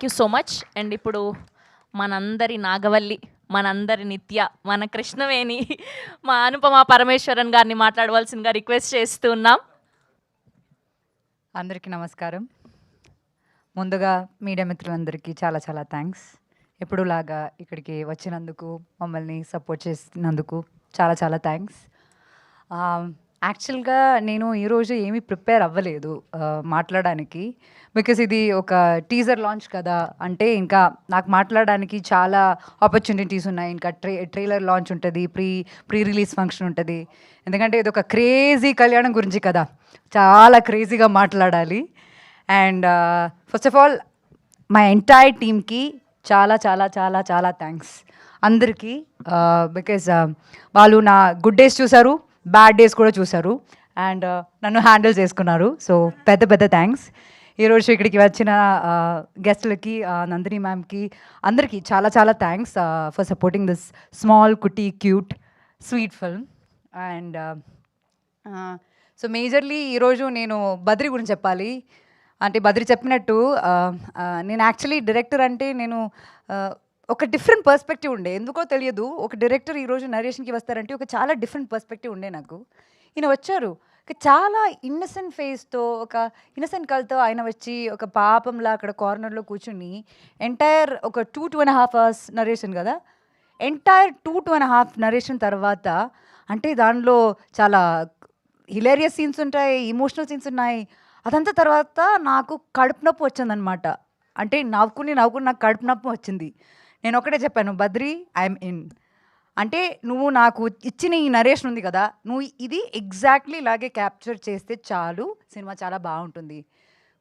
Thank you so much. And ఇప్పుడు మనందరి నాగవల్లి, మనందరి నిత్య, మన కృష్ణవేణి, మా అనుపమ పరమేశ్వరన్ గారిని మాట్లాడవలసిందిగా రిక్వెస్ట్ చేస్తూ ఉన్నాం. అందరికీ నమస్కారం. ముందుగా మీడియా మిత్రులందరికీ చాలా చాలా థ్యాంక్స్. ఎప్పుడులాగా ఇక్కడికి వచ్చినందుకు, మమ్మల్ని సపోర్ట్ చేసినందుకు చాలా చాలా థ్యాంక్స్. యాక్చువల్గా నేను ఈరోజు ఏమీ ప్రిపేర్ అవ్వలేదు మాట్లాడడానికి. బికాస్ ఇది ఒక టీజర్ లాంచ్ కదా, అంటే ఇంకా నాకు మాట్లాడడానికి చాలా ఆపర్చునిటీస్ ఉన్నాయి. ఇంకా ట్రైలర్ లాంచ్ ఉంటుంది, ప్రీ రిలీజ్ ఫంక్షన్ ఉంటుంది. ఎందుకంటే ఇది ఒక క్రేజీ కళ్యాణం గురించి కదా, చాలా క్రేజీగా మాట్లాడాలి. And first of all my entire టీమ్కి చాలా చాలా చాలా చాలా థ్యాంక్స్ అందరికీ. బికాజ్ వాళ్ళు నా గుడ్ డేస్ చూశారు, బ్యాడ్ డేస్ కూడా చూశారు, అండ్ నన్ను హ్యాండిల్ చేసుకున్నారు. సో పెద్ద పెద్ద థ్యాంక్స్. ఈరోజు ఇక్కడికి వచ్చిన గెస్ట్లకి, నందిని మ్యామ్కి, అందరికీ చాలా చాలా thanks for supporting this small cutie cute sweet film. And so majorly ఈరోజు నేను బద్రి గురించి చెప్పాలి. అంటే బద్రి చెప్పినట్టు నేను యాక్చువల్లీ డైరెక్టర్ అంటే నేను ఒక డిఫరెంట్ పర్స్పెక్టివ్ ఉండే, ఎందుకో తెలియదు. ఒక డైరెక్టర్ ఈరోజు నరేషన్కి వస్తారంటే ఒక చాలా డిఫరెంట్ పర్స్పెక్టివ్ ఉండే నాకు. ఈయన వచ్చారు చాలా ఇన్నసెంట్ ఫేస్తో, ఒక ఇన్నసెంట్ కల్తో ఆయన వచ్చి ఒక పాపంలా అక్కడ కార్నర్లో కూర్చుని ఎంటైర్ ఒక 2.5 hours నరేషన్ కదా, ఎంటైర్ 2.5 నరేషన్ తర్వాత అంటే దానిలో చాలా హిలేరియస్ సీన్స్ ఉంటాయి, ఇమోషనల్ సీన్స్ ఉన్నాయి. అదంతా తర్వాత నాకు కడుపు నొప్పి వచ్చిందనమాట. అంటే నవ్వుకుని నాకు కడుపు నొప్పి వచ్చింది. నేను ఒకటే చెప్పాను, బద్రి ఐఎమ్ ఇన్. అంటే నువ్వు నాకు ఇచ్చిన ఈ నరేషన్ ఉంది కదా, నువ్వు ఇది ఎగ్జాక్ట్లీ ఇలాగే క్యాప్చర్ చేస్తే చాలు, సినిమా చాలా బాగుంటుంది.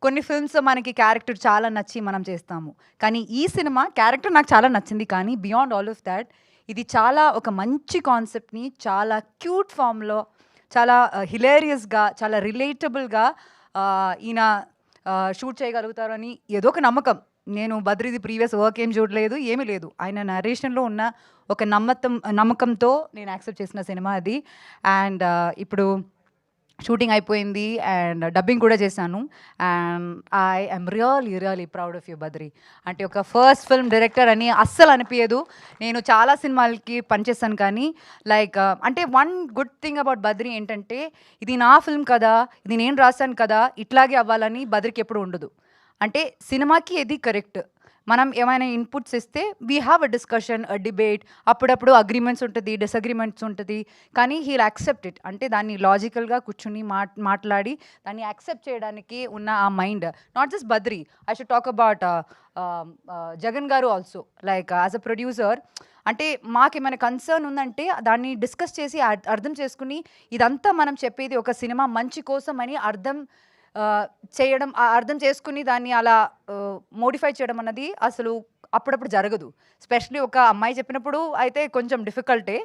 కొన్ని ఫిల్మ్స్ మనకి క్యారెక్టర్ చాలా నచ్చి మనం చేస్తాము, కానీ ఈ సినిమా క్యారెక్టర్ నాకు చాలా నచ్చింది. కానీ బియాండ్ ఆల్ ఆఫ్ దాట్ ఇది చాలా ఒక మంచి కాన్సెప్ట్ని చాలా క్యూట్ ఫామ్లో, చాలా హిలేరియస్గా, చాలా రిలేటబుల్గా ఈయన షూట్ చేయగలుగుతారని ఏదో ఒక నమ్మకం. నేను బద్రిది ప్రీవియస్ వర్క్ ఏం చూడలేదు, ఏమీ లేదు. ఆయన నరేషన్లో ఉన్న ఒక నమ్మకంతో నేను యాక్సెప్ట్ చేసిన సినిమా అది. అండ్ ఇప్పుడు షూటింగ్ అయిపోయింది అండ్ డబ్బింగ్ కూడా చేశాను. And I I'm really proud of you Badri. అంటే ఒక ఫస్ట్ ఫిల్మ్ డైరెక్టర్ అని అస్సలు అనిపించదు. నేను చాలా సినిమాలకి పనిచేస్తాను, కానీ లైక్ అంటే one good thing about Badri ఏంటంటే, ఇది నా ఫిల్మ్ కదా, ఇది నేను రాశాను కదా, ఇట్లాగే అవ్వాలని బద్రికి ఎప్పుడు ఉండదు. అంటే సినిమాకి ఇది కరెక్ట్. మనం ఏమైనా ఇన్పుట్స్ ఇస్తే we have a discussion, a debate, అప్పుడప్పుడు అగ్రిమెంట్స్ ఉంటుంది, డిసగ్రిమెంట్స్ ఉంటుంది, కానీ హీల్ యాక్సెప్ట్ ఇట్. అంటే దాన్ని లాజికల్గా కూర్చుని మాట్లాడి దాన్ని యాక్సెప్ట్ చేయడానికి ఉన్న ఆ mind. Not just Badri, I should talk about Jagan garu also. Like as a producer, అంటే మాకేమైనా కన్సర్న్ ఉందంటే దాన్ని డిస్కస్ చేసి అర్థం చేసుకుని, ఇదంతా మనం చెప్పేది ఒక సినిమా మంచి కోసం అని అర్థం చేసుకుని దాన్ని అలా మోడిఫై చేయడం అన్నది అసలు అప్పుడప్పుడు జరగదు. స్పెషలీ ఒక అమ్మాయి చెప్పినప్పుడు అయితే కొంచెం డిఫికల్టే,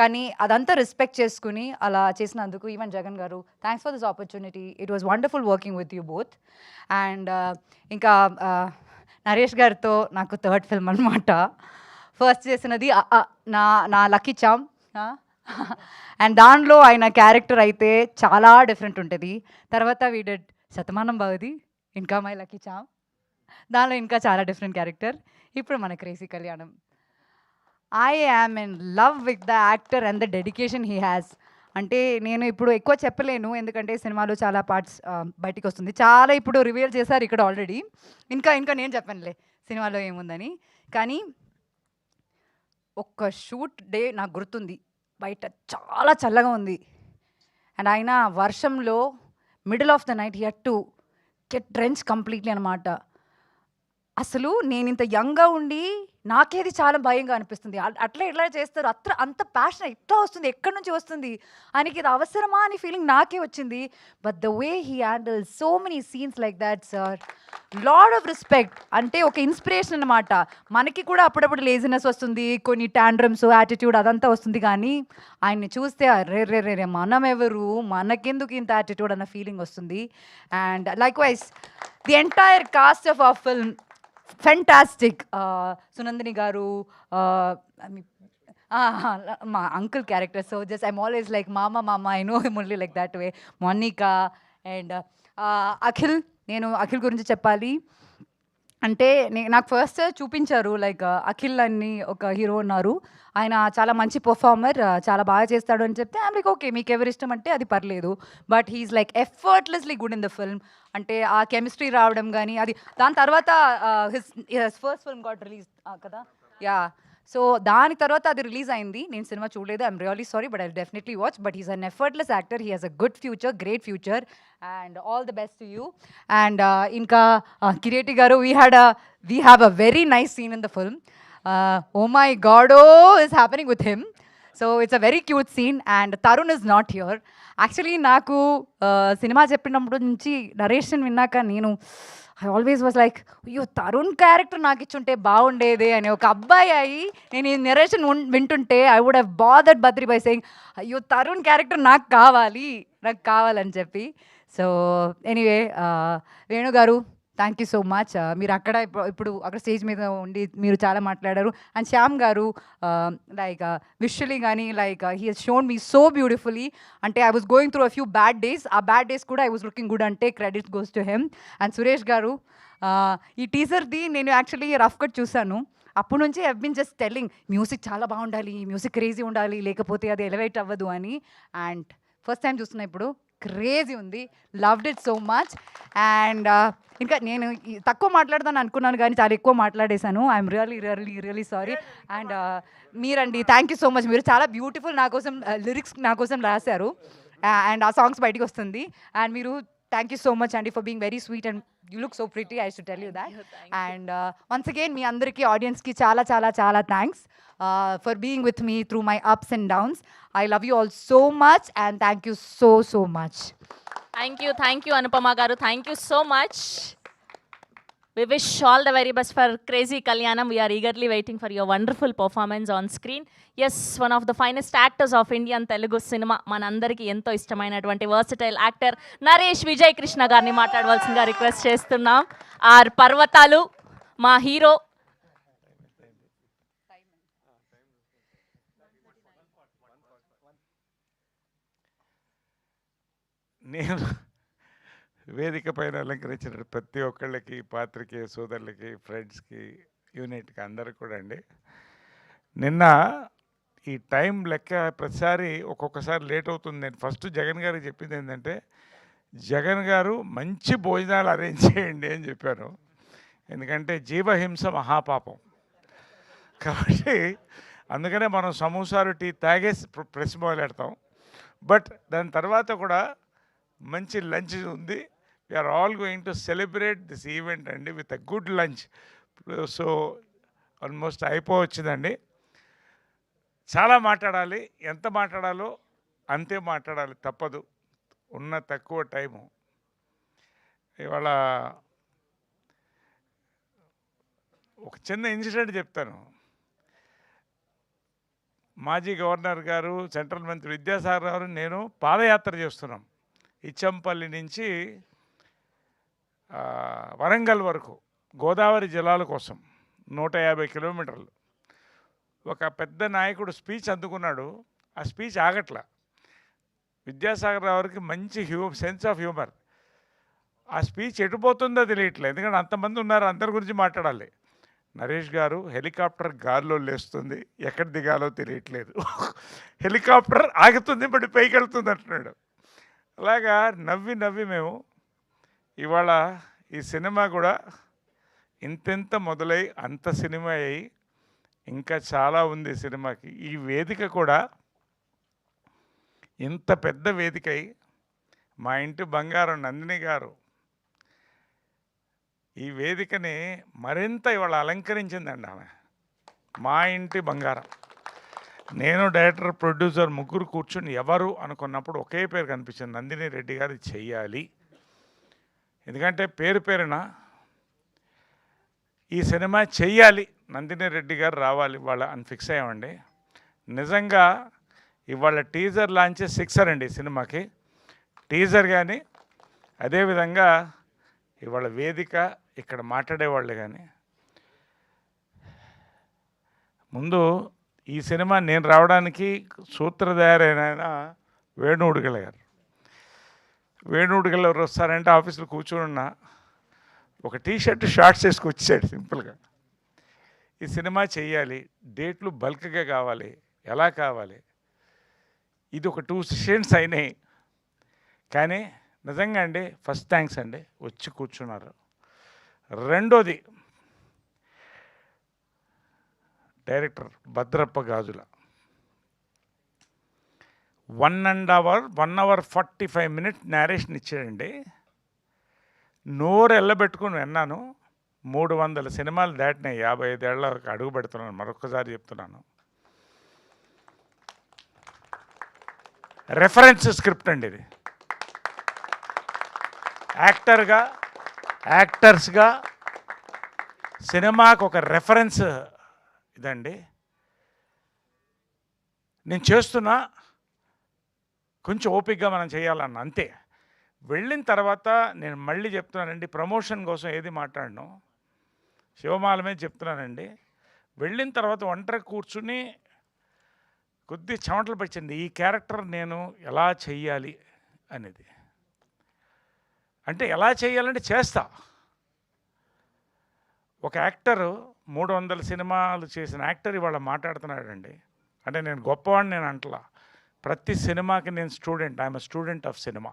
కానీ అదంతా రెస్పెక్ట్ చేసుకుని అలా చేసినందుకు ఈవెన్ జగన్ గారు, thanks for this opportunity. It was wonderful working with you both. And ఇంకా నరేష్ గారితో నాకు థర్డ్ ఫిల్మ్ అనమాట. ఫస్ట్ చేసినది నా లక్కీ చామ్. అండ్ దానిలో ఆయన క్యారెక్టర్ అయితే చాలా డిఫరెంట్ ఉంటుంది. తర్వాత వీ డిడ్ శతమానం భవతి, ఇంకా మై లక్కీ చామ్. దానిలో ఇంకా చాలా డిఫరెంట్ క్యారెక్టర్. ఇప్పుడు మన క్రేజీ కళ్యాణం. I am in love with the actor and the dedication he has. అంటే నేను ఇప్పుడు ఎక్కువ చెప్పలేను, ఎందుకంటే సినిమాలో చాలా పార్ట్స్ బయటికి వస్తుంది. చాలా ఇప్పుడు రివీల్ చేశారు ఇక్కడ ఆల్రెడీ. ఇంకా నేను చెప్పనులే సినిమాలో ఏముందని. కానీ ఒక్క షూట్ డే నాకు గుర్తుంది, బయట చాలా చల్లగా ఉంది అండ్ ఆయన వర్షంలో middle of the night he had to get drench completely అనమాట. అసలు నేను ఇంత యంగ్గా ఉండి నాకేది చాలా భయంగా అనిపిస్తుంది. అట్లా ఎట్లా చేస్తారు, అంత ప్యాషన్ ఎట్లా వస్తుంది, ఎక్కడి నుంచి వస్తుంది, ఆయనకి ఇది అవసరమా అని ఫీలింగ్ నాకే వచ్చింది. But the way he handle so many scenes like that sir, lot of respect. అంటే ఒక ఇన్స్పిరేషన్ అనమాట. మనకి కూడా అప్పుడప్పుడు లేజినెస్ వస్తుంది, కొన్ని టాండ్రమ్స్, యాటిట్యూడ్ అదంతా వస్తుంది, కానీ ఆయన్ని చూస్తే రే మనం ఎవరు, మనకెందుకు ఇంత యాటిట్యూడ్ అన్న ఫీలింగ్ వస్తుంది. And likewise the entire cast of a film fantastic. Sunandini garu, మా uncle character, so just I'm always like మామ, I know him only like that way. Monica and Akhil. నేను అఖిల్ గురించి చెప్పాలి. అంటే నాకు ఫస్ట్ చూపించారు లైక్ అఖిల్ అని ఒక హీరో ఉన్నారు. ఆయన చాలా మంచి పెర్ఫార్మర్, చాలా బాగా చేస్తాడు అని చెప్తే ఐయామ్ లైక్ ఓకే, మీకెవరు ఇష్టం అంటే అది పర్లేదు. But he is like effortlessly good in the film. అంటే ఆ కెమిస్ట్రీ రావడం గానీ అది దాని తర్వాత his first film got release కదా! యాహ్! సో దాని తర్వాత అది రిలీజ్ అయింది. నేను సినిమా చూడలేదు. I'm really sorry but I'll definitely watch. But he is an effortless actor. He has a good future, great future and all the best to you. And ఇంకా కిరీటి గారు we have a very nice scene in the film. Oh my God, oh is happening with him. So it's a very cute scene and Tarun is not here. Actually నాకు cinema చెప్పినప్పటి నుంచి narration విన్నాక నేను I always was like అయ్యో Tarun character నాకు ఇచ్చుంటే బాగుండేదే అని. ఒక అబ్బాయి అయ్యి నేను ఈ నరేషన్ వింటుంటే I would have bothered Badri by saying అయ్యో తరుణ్ క్యారెక్టర్ నాకు కావాలని చెప్పి. సో ఎనీవే వేణు గారు థ్యాంక్ యూ సో మచ్. మీరు అక్కడ ఇప్పుడు అక్కడ స్టేజ్ మీద ఉండి మీరు చాలా మాట్లాడారు. And Shyam garu like visually కానీ like he he's shown me so beautifully. అంటే I was going through a few bad days. ఆ బ్యాడ్ డేస్ కూడా ఐ వాస్ లుకింగ్ గుడ్ అంటే credits goes to him. And Suresh garu ఈ టీజర్ది నేను యాక్చువల్లీ రఫ్ కట్ చూశాను. అప్పటి నుంచి I been just telling music చాలా బాగుండాలి, మ్యూజిక్ క్రేజీ ఉండాలి, లేకపోతే అది ఎలివేట్ అవ్వదు అని. అండ్ ఫస్ట్ టైం చూస్తున్నా ఇప్పుడు క్రేజీ ఉంది. Loved it so much. And ఇంకా నేను తక్కువ మాట్లాడదాను అనుకున్నాను కానీ చాలా ఎక్కువ మాట్లాడేశాను. I'm really sorry. అండ్ మీరండి థ్యాంక్ యూ సో మచ్. మీరు చాలా బ్యూటిఫుల్ నా కోసం లిరిక్స్ నా కోసం రాశారు. అండ్ ఆ సాంగ్స్ బయటికి వస్తుంది. అండ్ మీరు థ్యాంక్ యూ సో మచ్ అండి for being very sweet and you look so pretty. I should tell you that. And once again మీ అందరికీ ఆడియన్స్కి చాలా చాలా చాలా thanks for being with me through my ups and downs. I love you all so much and thank you so much. Thank you Anupama garu. Thank you so much. We wish all the very best for Crazy Kalyanam. We are eagerly waiting for your wonderful performance on screen. Yes, one of the finest actors of Indian Telugu cinema. మనందరికీ ఎంతో ఇష్టమైనటువంటి versatile actor Naresh Vijay Krishna గారిని మాట్లాడవలసిందిగా request చేస్తున్నాం. Are పర్వతాలు మా hero. నేను వేదిక పైన అలంకరించిన ప్రతి ఒక్కళ్ళకి, పాత్రికేయ సోదరులకి, ఫ్రెండ్స్కి, యూనిట్కి అందరికి కూడా అండి. నిన్న ఈ టైం లెక్క ప్రతిసారి ఒక్కొక్కసారి లేట్ అవుతుంది. నేను ఫస్ట్ జగన్ గారికి చెప్పింది ఏంటంటే, జగన్ గారు మంచి భోజనాలు అరేంజ్ చేయండి అని చెప్పాను. ఎందుకంటే జీవహింస మహాపాపం కాబట్టి అందుకనే మనం సమోసాలు టీ తాగేసి ప్రెస్ మొదలెడతాం. బట్ దాని తర్వాత కూడా మంచి లంచ్ ఉంది. We are all going to celebrate this event అండి with a good lunch. So almost అయిపోవచ్చిందండి. చాలా మాట్లాడాలి, ఎంత మాట్లాడాలో అంతే మాట్లాడాలి, తప్పదు. ఉన్న తక్కువ టైము. ఇవాళ ఒక చిన్న ఇన్సిడెంట్ చెప్తాను. మాజీ గవర్నర్ గారు, సెంట్రల్ మంత్రి విద్యాసాగర్ గారు, నేను పాదయాత్ర చేస్తున్నాం ఇచ్చంపల్లి నుంచి వరంగల్ వరకు గోదావరి జలాల కోసం 150 కిలోమీటర్లు. ఒక పెద్ద నాయకుడు స్పీచ్ అందుకున్నాడు. ఆ స్పీచ్ ఆగట్లా. విద్యాసాగర్ గారికి మంచి సెన్స్ ఆఫ్ హ్యూమర్. ఆ స్పీచ్ ఎటుపోతుందో తెలియట్లేదు, ఎందుకంటే అంతమంది ఉన్నారు, అందరి గురించి మాట్లాడాలి. నరేష్ గారు హెలికాప్టర్ గాల్లో లేస్తుంది, ఎక్కడ దిగాలో తెలియట్లేదు, హెలికాప్టర్ ఆగుతుంది బట్ పైకి వెళ్తుంది అంటున్నాడు. అలాగా నవ్వి మేము ఇవాళ ఈ సినిమా కూడా ఇంతెంత మొదలై అంత సినిమా అయ్యి ఇంకా చాలా ఉంది సినిమాకి. ఈ వేదిక కూడా ఇంత పెద్ద వేదిక అయి మా ఇంటి బంగారం నందిని గారు ఈ వేదికని మరింత ఇవాళ అలంకరించిందండి. ఆమె మా ఇంటి బంగారం. నేను డైరెక్టర్, ప్రొడ్యూసర్ ముగ్గురు కూర్చుని ఎవరు అనుకున్నప్పుడు ఒకే పేరు కనిపించింది, నందిని రెడ్డి గారు చెయ్యాలి. ఎందుకంటే పేరున ఈ సినిమా చెయ్యాలి, నందిని రెడ్డి గారు రావాలి ఇవాళ అని ఫిక్స్ అయ్యామండి. నిజంగా ఇవాళ టీజర్ లాంచ్ సిక్సర్ అండి సినిమాకి. టీజర్ కానీ అదేవిధంగా ఇవాళ వేదిక, ఇక్కడ మాట్లాడేవాళ్ళు కానీ. ముందు ఈ సినిమా నేను రావడానికి సూత్రధారైన వేణుడుగల గారు. వేణుడుగల ఎవరు వస్తారంటే ఆఫీసులో కూర్చొని ఉన్నా, ఒక టీషర్ట్ షార్ట్స్ వేసుకొచ్చాడు సింపుల్గా. ఈ సినిమా చెయ్యాలి, డేట్లు బల్క్గా కావాలి, ఎలా కావాలి, ఇది ఒక 2 సెషన్స్ అయినాయి. కానీ నిజంగా అండి ఫస్ట్ థ్యాంక్స్ అండి, వచ్చి కూర్చున్నారు. రెండోది డైరెక్టర్ భద్రప్ప గాజుల 1 hour 45 minutes నేరేషన్ ఇచ్చాడండి. నోరు ఎల్లబెట్టుకుని విన్నాను. 300 సినిమాలు దాటినాయి, 55 ఏళ్ళ అడుగు పెడుతున్నాను, మరొకసారి చెప్తున్నాను. రెఫరెన్స్ స్క్రిప్ట్ అండి ఇది. యాక్టర్స్గా సినిమాకు ఒక రెఫరెన్స్ ఇదండి. నేను చేస్తున్నా, కొంచెం ఓపికగా మనం చేయాలన్న అంతే. వెళ్ళిన తర్వాత నేను మళ్ళీ చెప్తున్నానండి, ప్రమోషన్ కోసం ఏది మాట్లాడను, శివమాల మీద చెప్తున్నానండి. వెళ్ళిన తర్వాత ఒంటరి కూర్చుని కొద్ది చెమటలు పచ్చింది, ఈ క్యారెక్టర్ నేను ఎలా చెయ్యాలి అనేది. అంటే ఎలా చేయాలంటే చేస్తా. ఒక యాక్టరు 300 సినిమాలు చేసిన యాక్టర్ ఇవాళ మాట్లాడుతున్నాడండి. అంటే నేను గొప్పవాడిని నేను అంటలా, ప్రతి సినిమాకి నేను student, I'm a student of cinema.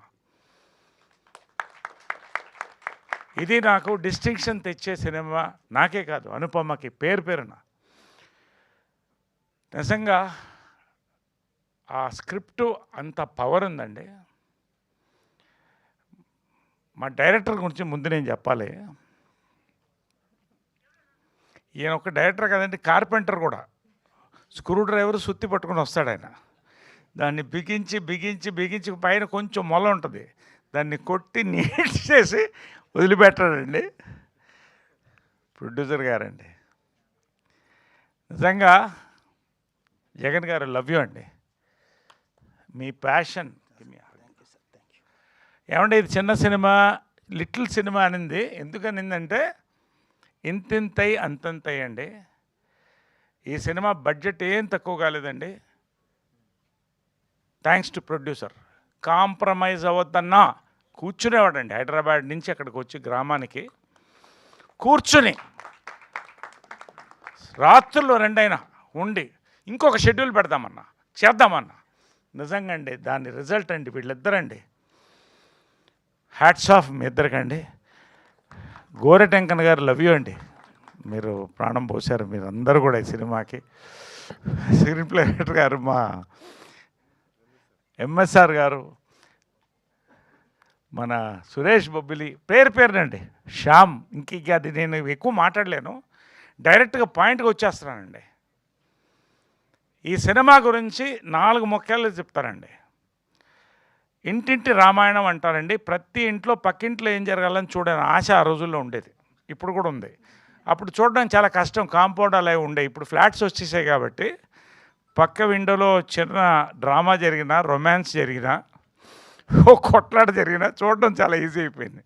ఇది నాకు డిస్టింక్షన్ తెచ్చే సినిమా, నాకే కాదు అనుపమకి పేరున. నిజంగా ఆ స్క్రిప్టు అంత పవర్ ఉందండి. మా డైరెక్టర్ గురించి ముందు నేను చెప్పాలి. ఈయన ఒక డైరెక్టర్ కదండి, కార్పెంటర్ కూడా. స్క్రూ డ్రైవర్ సుత్తి పట్టుకొని వస్తాడు ఆయన, దాన్ని బిగించి పైన కొంచెం మొల ఉంటుంది, దాన్ని కొట్టి నీట్ చేసి వదిలిపెట్టాడండి ప్రొడ్యూసర్ గారండి. నిజంగా జగన్ గారు లవ్ యూ అండి, మీ ప్యాషన్. ఏమంటే ఇది చిన్న సినిమా, లిటిల్ సినిమా అనింది. ఎందుకనిందంటే ఇంతింతై అంతంతై అండి. ఈ సినిమా బడ్జెట్ ఏం తక్కువ కాలేదండి, థ్యాంక్స్ టు ప్రొడ్యూసర్. కాంప్రమైజ్ అవ్వద్దన్నా కూర్చునేవాడండి. హైదరాబాద్ నుంచి అక్కడికి వచ్చి గ్రామానికి కూర్చుని రాత్రుల్లో 2 అయినా ఉండి ఇంకొక షెడ్యూల్ పెడదామన్నా, చేద్దామన్నా. నిజంగా అండి దాని రిజల్ట్ అండి వీళ్ళిద్దరండి. హ్యాట్స్ ఆఫ్ మీ ఇద్దరికండి. గోరెటెంకన్ గారు లవ్ యూ అండి, మీరు ప్రాణం పోశారు మీరు అందరూ కూడా ఈ సినిమాకి. స్క్రీన్ ప్లే రైటర్ గారు మా ఎంఎస్ఆర్ గారు, మన సురేష్ బొబ్బిలి, పేరునండి శ్యామ్. ఇంక అది నేను ఎక్కువ మాట్లాడలేను, డైరెక్ట్గా పాయింట్కి వచ్చేస్తున్నానండి. ఈ సినిమా గురించి 4 ముఖ్యాలు చెప్తానండి. ఇంటింటి రామాయణం అంటారండి. ప్రతి ఇంట్లో పక్కింట్లో ఏం జరగాలని చూడని ఆశ ఆ రోజుల్లో ఉండేది, ఇప్పుడు కూడా ఉంది. అప్పుడు చూడడం చాలా కష్టం, కాంపౌండ్ అలా ఉండే. ఇప్పుడు ఫ్లాట్స్ వచ్చేసాయి కాబట్టి పక్క విండోలో చిన్న డ్రామా జరిగినా, రొమాన్స్ జరిగినా, ఓ కొట్లాట జరిగినా చూడడం చాలా ఈజీ అయిపోయింది.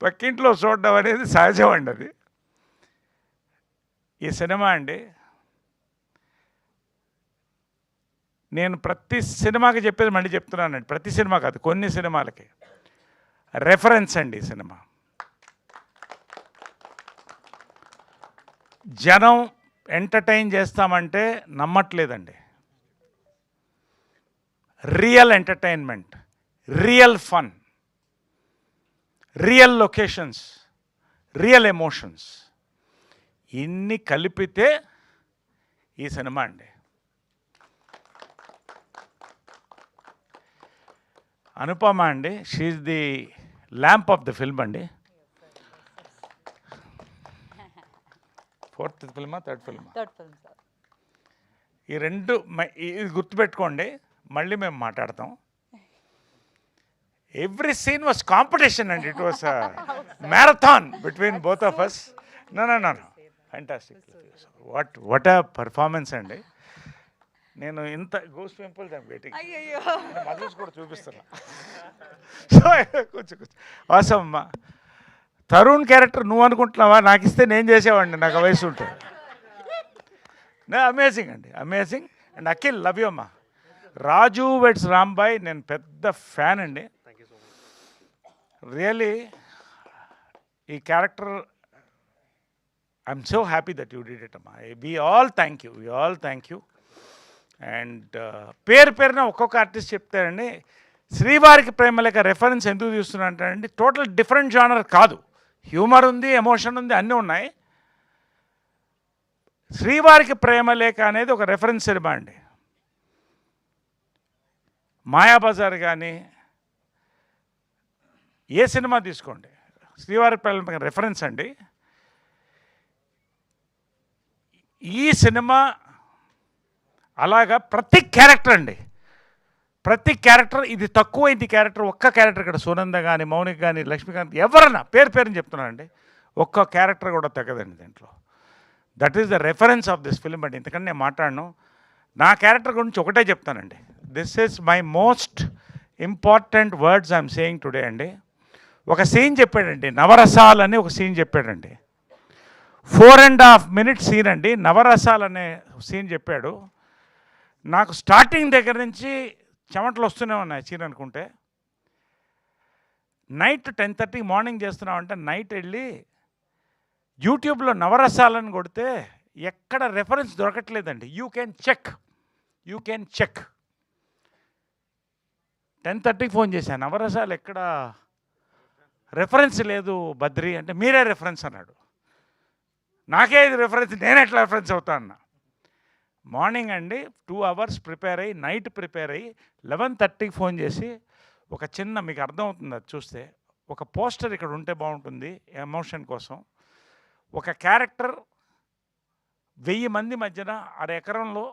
పక్కింట్లో చూడడం అనేది సహజం అండి. అది ఈ సినిమా అండి. నేను ప్రతి సినిమాకి చెప్పేది మళ్ళీ చెప్తున్నానండి, ప్రతి సినిమా కాదు, కొన్ని సినిమాలకి రెఫరెన్స్ అండి ఈ సినిమా. జనం ఎంటర్టైన్ చేస్తామంటే నమ్మట్లేదండి. Real entertainment, real fun, real locations, real emotions, ఇన్ని కలిపితే ఈ సినిమా అండి. అనుపమ అండి, she's the lamp of the film అండి. 4th ఫిల్మా 3rd ఫిల్మా? ఈ 2 ఇది గుర్తుపెట్టుకోండి, మళ్ళీ మేము మాట్లాడతాం. Every scene was competition and it was marathon between both of us. No fantastic. What a performance అండి. నేను ఇంత గోస్ పింపుల్ వెయిటింగ్, మదర్స్ కూడా చూపిస్తున్నా. సో కొంచెం వాసం అమ్మా, తరుణ్ క్యారెక్టర్ నువ్వు అనుకుంటున్నావా, నాకు ఇస్తే నేను చేసేవాడిని, నాకు వయసు ఉంటే. అమేజింగ్ అండి, amazing. And Akhil love you అమ్మా. రాజు వెడ్స్ రాంబాయ్ నేను పెద్ద ఫ్యాన్ అండి. రియలీ ఈ character I'm so happy that you did it అమ్మా. We all thank you. And పేరున ఒక్కొక్క ఆర్టిస్ట్ చెప్తారండి. శ్రీవారికి ప్రేమలేఖ రెఫరెన్స్ ఎందుకు చూస్తున్నా అంటారండి, టోటల్ డిఫరెంట్ జానర్ కాదు, హ్యూమర్ ఉంది, ఎమోషన్ ఉంది, అన్నీ ఉన్నాయి. శ్రీవారికి ప్రేమలేఖ అనేది ఒక రెఫరెన్స్ సినిమా అండి. మాయాబజార్ కానీ ఏ సినిమా తీసుకోండి, శ్రీవారి ప్రేమలేఖ రెఫరెన్స్ అండి. ఈ సినిమా అలాగా ప్రతి క్యారెక్టర్ ఇది తక్కువైంది క్యారెక్టర్, ఒక్క క్యారెక్టర్ ఇక్కడ సునంద కానీ మౌనిక్ కానీ లక్ష్మీకాంత్ ఎవరన్నా పేరుని చెప్తున్నానండి, ఒక్క క్యారెక్టర్ కూడా తగ్గదండి దీంట్లో. That is the reference of this film అండి. ఇంతకన్నా నేను మాట్లాడను. నా క్యారెక్టర్ గురించి ఒకటే చెప్తానండి. This is my most important words I'm saying today అండి. ఒక సీన్ చెప్పాడండి, నవరసాలు అని ఒక సీన్ చెప్పాడండి. 4.5 minutes సీన్ అండి, నవరసాలు అనే సీన్ చెప్పాడు. నాకు స్టార్టింగ్ దగ్గర నుంచి చెమటలు వస్తూనే ఉన్నాయి సీన్ అనుకుంటే. నైట్ 10:30 మార్నింగ్ చేస్తున్నామంటే నైట్ వెళ్ళి యూట్యూబ్లో నవరసాలను కొడితే ఎక్కడ రెఫరెన్స్ దొరకట్లేదండి. యూ కెన్ చెక్ 10:30 ఫోన్ చేశాను, నవరసాలు ఎక్కడ రెఫరెన్స్ లేదు బద్రి అంటే, మీరే రెఫరెన్స్ అన్నాడు. నాకే ఇది రెఫరెన్స్, నేను ఎట్లా రెఫరెన్స్ అవుతా అన్నా. మార్నింగ్ అండి 2 hours ప్రిపేర్ అయ్యి, నైట్ ప్రిపేర్ అయ్యి 11:30 ఫోన్ చేసి ఒక చిన్న, మీకు అర్థమవుతుంది అది చూస్తే, ఒక పోస్టర్ ఇక్కడ ఉంటే బాగుంటుంది ఎమోషన్ కోసం. ఒక క్యారెక్టర్ 1000 మంది మధ్యన 1/2 ఎకరంలో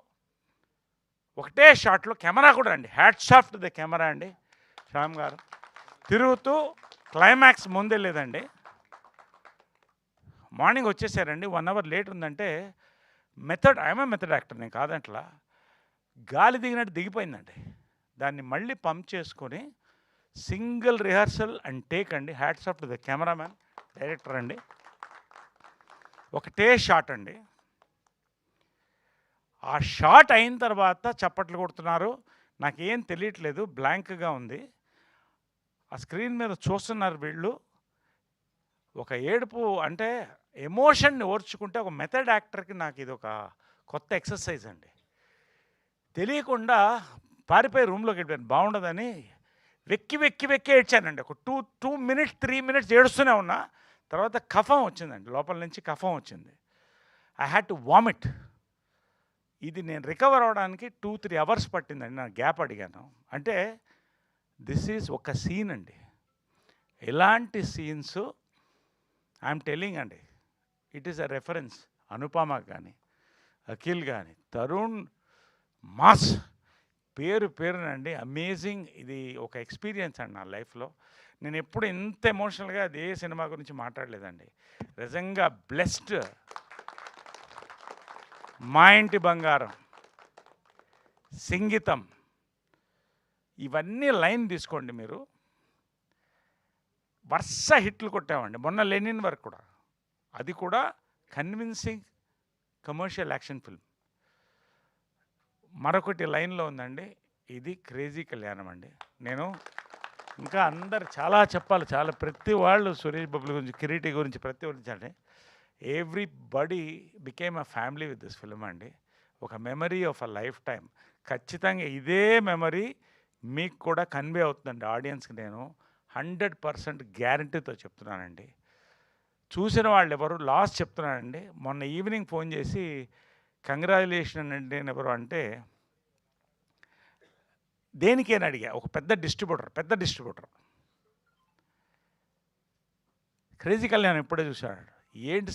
ఒకటే షాట్లో, కెమెరా కూడా అండి, hats off to the camera అండి, శ్యామ్ గారు తిరుగుతూ క్లైమాక్స్ ముందే లేదండి. మార్నింగ్ వచ్చేసారండి, 1 hour లేట్ ఉందంటే ఐఎమ్ మెథడ్ యాక్టర్, నేను కాదంట్లా, గాలి దిగినట్టు దిగిపోయిందండి. దాన్ని మళ్ళీ పంప్ చేసుకొని సింగిల్ రిహార్సల్ అండ్ టేక్ అండి. Hats off to the cameraman, director అండి. ఒకటే షాట్ అండి. ఆ షాట్ అయిన తర్వాత చప్పట్లు కొడుతున్నారు, నాకేం తెలియట్లేదు, బ్లాంక్గా ఉంది. ఆ స్క్రీన్ మీద చూస్తున్నారు వీళ్ళు. ఒక ఏడుపు అంటే ఎమోషన్ని ఓర్చుకుంటే ఒక మెథడ్ యాక్టర్కి నాకు ఇది ఒక కొత్త ఎక్సర్సైజ్ అండి. తెలియకుండా పారిపోయి రూమ్లోకి వెళ్ళిపోయాను, బాగుండదని వెక్కి ఏడ్చానండి. ఒక 2 minutes 3 minutes ఏడుస్తూనే ఉన్నా. తర్వాత కఫం వచ్చిందండి, లోపల నుంచి కఫం వచ్చింది. I had to vomit. ఇది నేను రికవర్ అవ్వడానికి 2-3 hours పట్టిందండి. నా గ్యాప్ అడిగాను. అంటే దిస్ ఈజ్ ఒక సీన్ అండి. ఇలాంటి సీన్స్ ఐఎమ్ టెల్లింగ్ అండి, ఇట్ ఈస్ అ రెఫరెన్స్. అనుపమకి కానీ, అఖిల్ కానీ, తరుణ్, మాస్ పేరునండి అమేజింగ్. ఇది ఒక ఎక్స్పీరియన్స్ అండి నా లైఫ్లో. నేను ఎప్పుడు ఇంత ఎమోషనల్గా అది ఏ సినిమా గురించి మాట్లాడలేదండి. నిజంగా బ్లెస్డ్. మా ఇంటి బంగారం, సింగీతం, ఇవన్నీ లైన్ తీసుకోండి మీరు, వరుస హిట్లు కొట్టామండి. మొన్న లెనిన్ వరకు కూడా, అది కూడా కన్విన్సింగ్ కమర్షియల్ యాక్షన్ ఫిల్మ్. మరొకటి లైన్లో ఉందండి, ఇది క్రేజీ కళ్యాణం అండి. నేను ఇంకా అందరు చాలా చెప్పాలి, చాలా ప్రతి వాళ్ళు సురేష్ బాబు గురించి, కిరీటి గురించి, ప్రతి గురించి అంటే everybody became a family with this film అండి. ఒక memory of a life time. ఖచ్చితంగా ఇదే మెమరీ మీకు కూడా కన్వే అవుతుందండి ఆడియన్స్కి. నేను 100% గ్యారంటీతో చెప్తున్నానండి. చూసిన వాళ్ళు ఎవరు, లాస్ట్ చెప్తున్నానండి, మొన్న ఈవినింగ్ ఫోన్ చేసి కంగ్రాచులేషన్ అండి ఎవరు అంటే, దేనికేని అడిగా. ఒక పెద్ద డిస్ట్రిబ్యూటర్ క్రేజీ కళ్యాణ్ ఇప్పుడే చూశాడు. ఏంటి